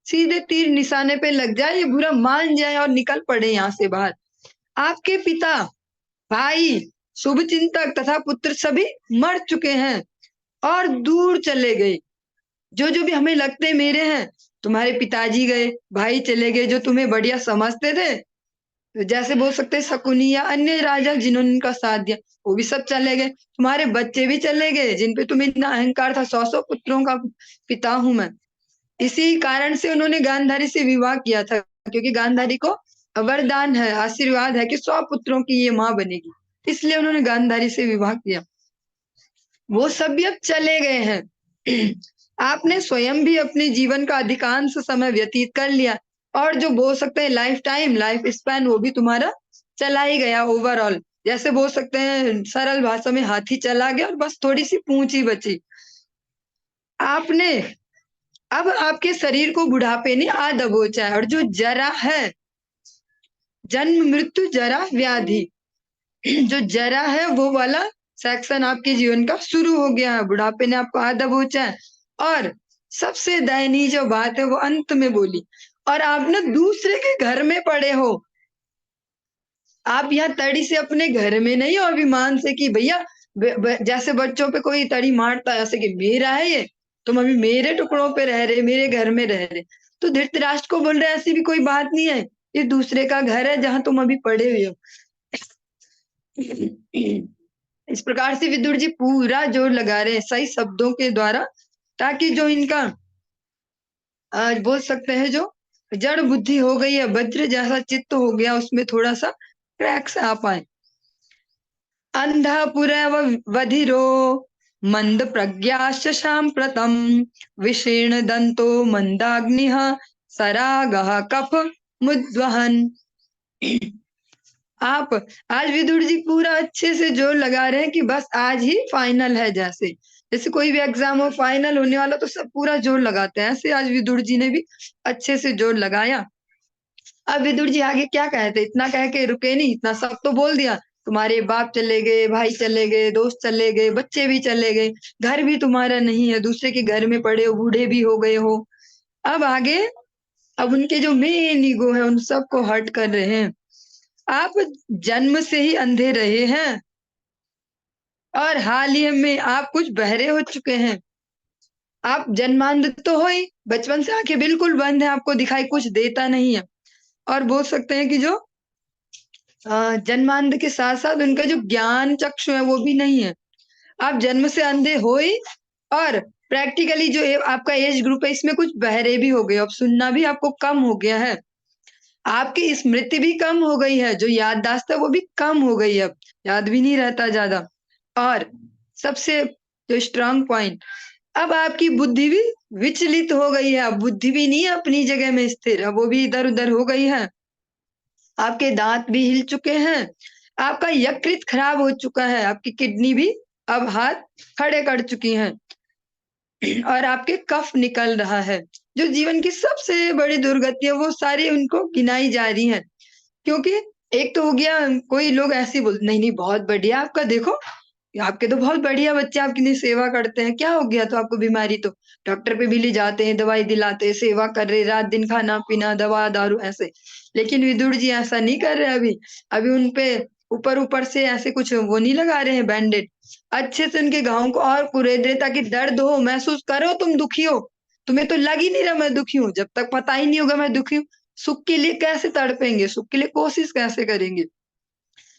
सीधे तीर निशाने पे लग जाए, ये बुरा मान जाए और निकल पड़े यहाँ से बाहर। आपके पिता, भाई, शुभ चिंतक तथा पुत्र सभी मर चुके हैं और दूर चले गए। जो जो भी हमें लगते मेरे हैं, तुम्हारे पिताजी गए, भाई चले गए जो तुम्हें बढ़िया समझते थे, तो जैसे बोल सकते हैं शकुनी या अन्य राजा जिन्होंने इनका साथ दिया, वो भी सब चले गए। तुम्हारे बच्चे भी चले गए जिन पे तुम्हें इतना अहंकार था, 100 पुत्रों का पिता हूं मैं। इसी कारण से उन्होंने गांधारी से विवाह किया था, क्योंकि गांधारी को वरदान है, आशीर्वाद है कि 100 पुत्रों की ये माँ बनेगी, इसलिए उन्होंने गांधारी से विवाह किया। वो सब भी अब चले गए हैं। आपने स्वयं भी अपने जीवन का अधिकांश समय व्यतीत कर लिया, और जो बोल सकते हैं लाइफ टाइम, लाइफ स्पैन, वो भी तुम्हारा चला ही गया ओवरऑल। जैसे बोल सकते हैं सरल भाषा में हाथी चला गया और बस थोड़ी सी पूंछ ही बची। आपने अब आपके शरीर को बुढ़ापे ने आ दबोचा है, और जो जरा है, जन्म मृत्यु जरा व्याधि, जो जरा है वो वाला सेक्शन आपके जीवन का शुरू हो गया है, बुढ़ापे ने आपको आ दबोचा है। और सबसे दयनीय जो बात है वो अंत में बोली, और आप ना दूसरे के घर में पड़े हो। आप यहाँ तड़ी से अपने घर में नहीं हो अभिमान से कि भैया, जैसे बच्चों पे कोई तड़ी मारता है ऐसे कि मेरा है ये, तुम अभी मेरे टुकड़ों पे रह रहे, मेरे घर में रह रहे। तो धृतराष्ट्र को बोल रहे ऐसी भी कोई बात नहीं है, ये दूसरे का घर है जहां तुम अभी पड़े हुए हो। इस प्रकार से विदुर जी पूरा जोर लगा रहे हैं सही शब्दों के द्वारा, ताकि जो इनका बोल सकते हैं जो जड़ बुद्धि हो गई है, वज्र जैसा चित्त हो गया, उसमें थोड़ा सा क्रैक्स आ पाए। अंधा पुरव वधिरो मंद प्रज्ञाश्च सांप्रतम विशीर्ण दंतो मंदाग्निः सरागः कफ मुद्वहन। आप आज विदुर जी पूरा अच्छे से जोर लगा रहे हैं कि बस आज ही फाइनल है, जैसे जैसे कोई भी एग्जाम हो फाइनल होने वाला तो सब पूरा जोर लगाते हैं, ऐसे आज विदुर जी ने भी अच्छे से जोर लगाया। अब विदुर जी आगे क्या कहते, इतना कह के रुके नहीं, इतना सब तो बोल दिया, तुम्हारे बाप चले गए, भाई चले गए, दोस्त चले गए, बच्चे भी चले गए, घर भी तुम्हारा नहीं है, दूसरे के घर में पड़े हो, बूढ़े भी हो गए हो। अब आगे अब उनके जो मेन ईगो है उन सबको हर्ट कर रहे हैं। आप जन्म से ही अंधे रहे हैं और हाल ही में आप कुछ बहरे हो चुके हैं। आप जन्मांध तो हो ही, बचपन से आंखें बिल्कुल बंद है, आपको दिखाई कुछ देता नहीं है। और बोल सकते हैं कि जो जन्मांध के साथ साथ उनका जो ज्ञान चक्षु है वो भी नहीं है। आप जन्म से अंधे हो ही और प्रैक्टिकली जो आपका एज ग्रुप है इसमें कुछ बहरे भी हो गए, अब सुनना भी आपको कम हो गया है, आपकी स्मृति भी कम हो गई है, जो याददाश्त है वो भी कम हो गई है, अब याद भी नहीं रहता ज्यादा। और सबसे जो स्ट्रांग पॉइंट, अब आपकी बुद्धि भी विचलित हो गई है, अब बुद्धि भी नहीं है अपनी जगह में स्थिर, अब वो भी इधर उधर हो गई है। आपके दांत भी हिल चुके हैं, आपका यकृत खराब हो चुका है, आपकी किडनी भी अब हाथ खड़े कर चुकी हैं और आपके कफ निकल रहा है। जो जीवन की सबसे बड़ी दुर्गति है वो सारी उनको गिनाई जा रही है। क्योंकि एक तो हो गया, कोई लोग ऐसे ही बोलते नहीं नहीं बहुत बढ़िया आपका, देखो आपके तो बहुत बढ़िया बच्चे, आप कितनी सेवा करते हैं, क्या हो गया तो आपको बीमारी, तो डॉक्टर पे भी ले जाते हैं, दवाई दिलाते हैं, सेवा कर रहे, रात दिन खाना पीना दवा दारू ऐसे। लेकिन विदुर जी ऐसा नहीं कर रहे, अभी उनपे ऊपर ऊपर से ऐसे कुछ वो नहीं लगा रहे हैं बैंडेड, अच्छे से उनके घावों को और कुरेद रहे ताकि दर्द हो, महसूस करो तुम दुखी हो। तुम्हें तो लग ही नहीं रहा मैं दुखी हूँ, जब तक पता ही नहीं होगा मैं दुखी हूँ, सुख के लिए कैसे तड़पेंगे, सुख के लिए कोशिश कैसे करेंगे।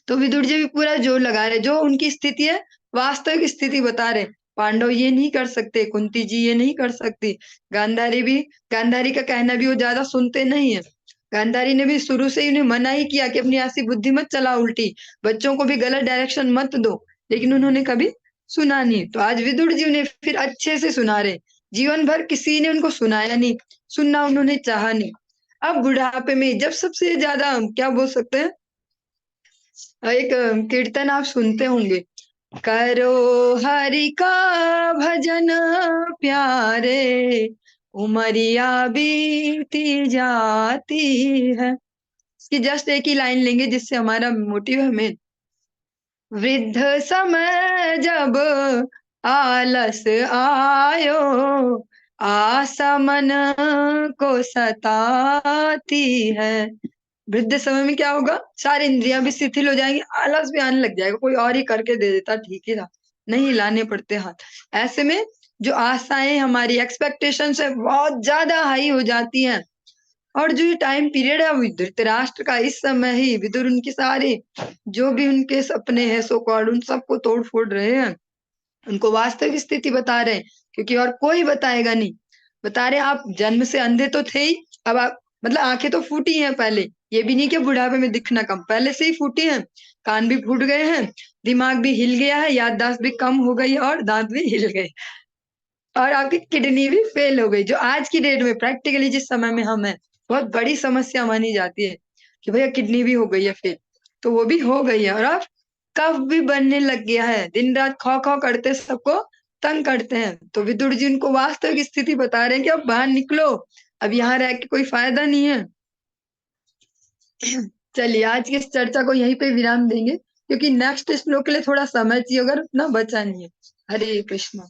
तो विदुर जी भी पूरा जोर लगा रहे, जो उनकी स्थिति है वास्तविक स्थिति बता रहे। पांडव ये नहीं कर सकते, कुंती जी ये नहीं कर सकती, गांधारी का कहना भी वो ज्यादा सुनते नहीं है। गांधारी ने भी शुरू से ही उन्हें मना ही किया कि अपनी ऐसी बुद्धि मत चलाओ उल्टी, बच्चों को भी गलत डायरेक्शन मत दो, लेकिन उन्होंने कभी सुना नहीं। तो आज विदुर जी उन्हें फिर अच्छे से सुना रहे, जीवन भर किसी ने उनको सुनाया नहीं, सुनना उन्होंने चाहा नहीं। अब बुढ़ापे में जब सबसे ज्यादा क्या बोल सकते हैं, एक कीर्तन आप सुनते होंगे, करो हरि का भजन प्यारे, उमरिया बीती जाती है। इसकी जस्ट एक ही लाइन लेंगे जिससे हमारा मोटिव है मेन, वृद्ध समय जब आलस आयो, आशा मन को सताती है। वृद्ध समय में क्या होगा, सारी इंद्रियां भी शिथिल हो जाएंगी, आलस भी आने लग जाएगा, कोई और ही करके दे देता ठीक ही था, नहीं लाने पड़ते हाथ। ऐसे में जो आशाएं हमारी एक्सपेक्टेशंस है बहुत ज्यादा हाई हो जाती हैं। और जो ये टाइम पीरियड है वो धृतराष्ट्र का, इस समय ही विदुर उनके सारे जो भी उनके सपने हैं सो कॉल्ड उन सबको तोड़ फोड़ रहे हैं, उनको वास्तविक स्थिति बता रहे हैं, क्योंकि और कोई बताएगा नहीं। बता रहे आप जन्म से अंधे तो थे ही, अब आप मतलब आंखें तो फूटी हैं पहले, ये भी नहीं कि बुढ़ापे में दिखना कम, पहले से ही फूटी हैं, कान भी फूट गए हैं, दिमाग भी हिल गया है, याददाश्त भी कम हो गई है और दांत भी हिल गए और आपकी किडनी भी फेल हो गई, जो आज की डेट में प्रैक्टिकली जिस समय में हम हैं बहुत बड़ी समस्या मानी जाती है कि भैया किडनी भी हो गई है फेल, तो वो भी हो गई है। और अब कफ भी बनने लग गया है, दिन रात खौ खौ करते सबको तंग करते हैं। तो विदुर जी उनको वास्तविक स्थिति बता रहे हैं कि अब बाहर निकलो, अब यहाँ रह के कोई फायदा नहीं है। चलिए आज की इस चर्चा को यहीं पे विराम देंगे, क्योंकि नेक्स्ट श्लोक के लिए थोड़ा समय चाहिए, अगर उतना बचा नहीं है। हरे कृष्णा।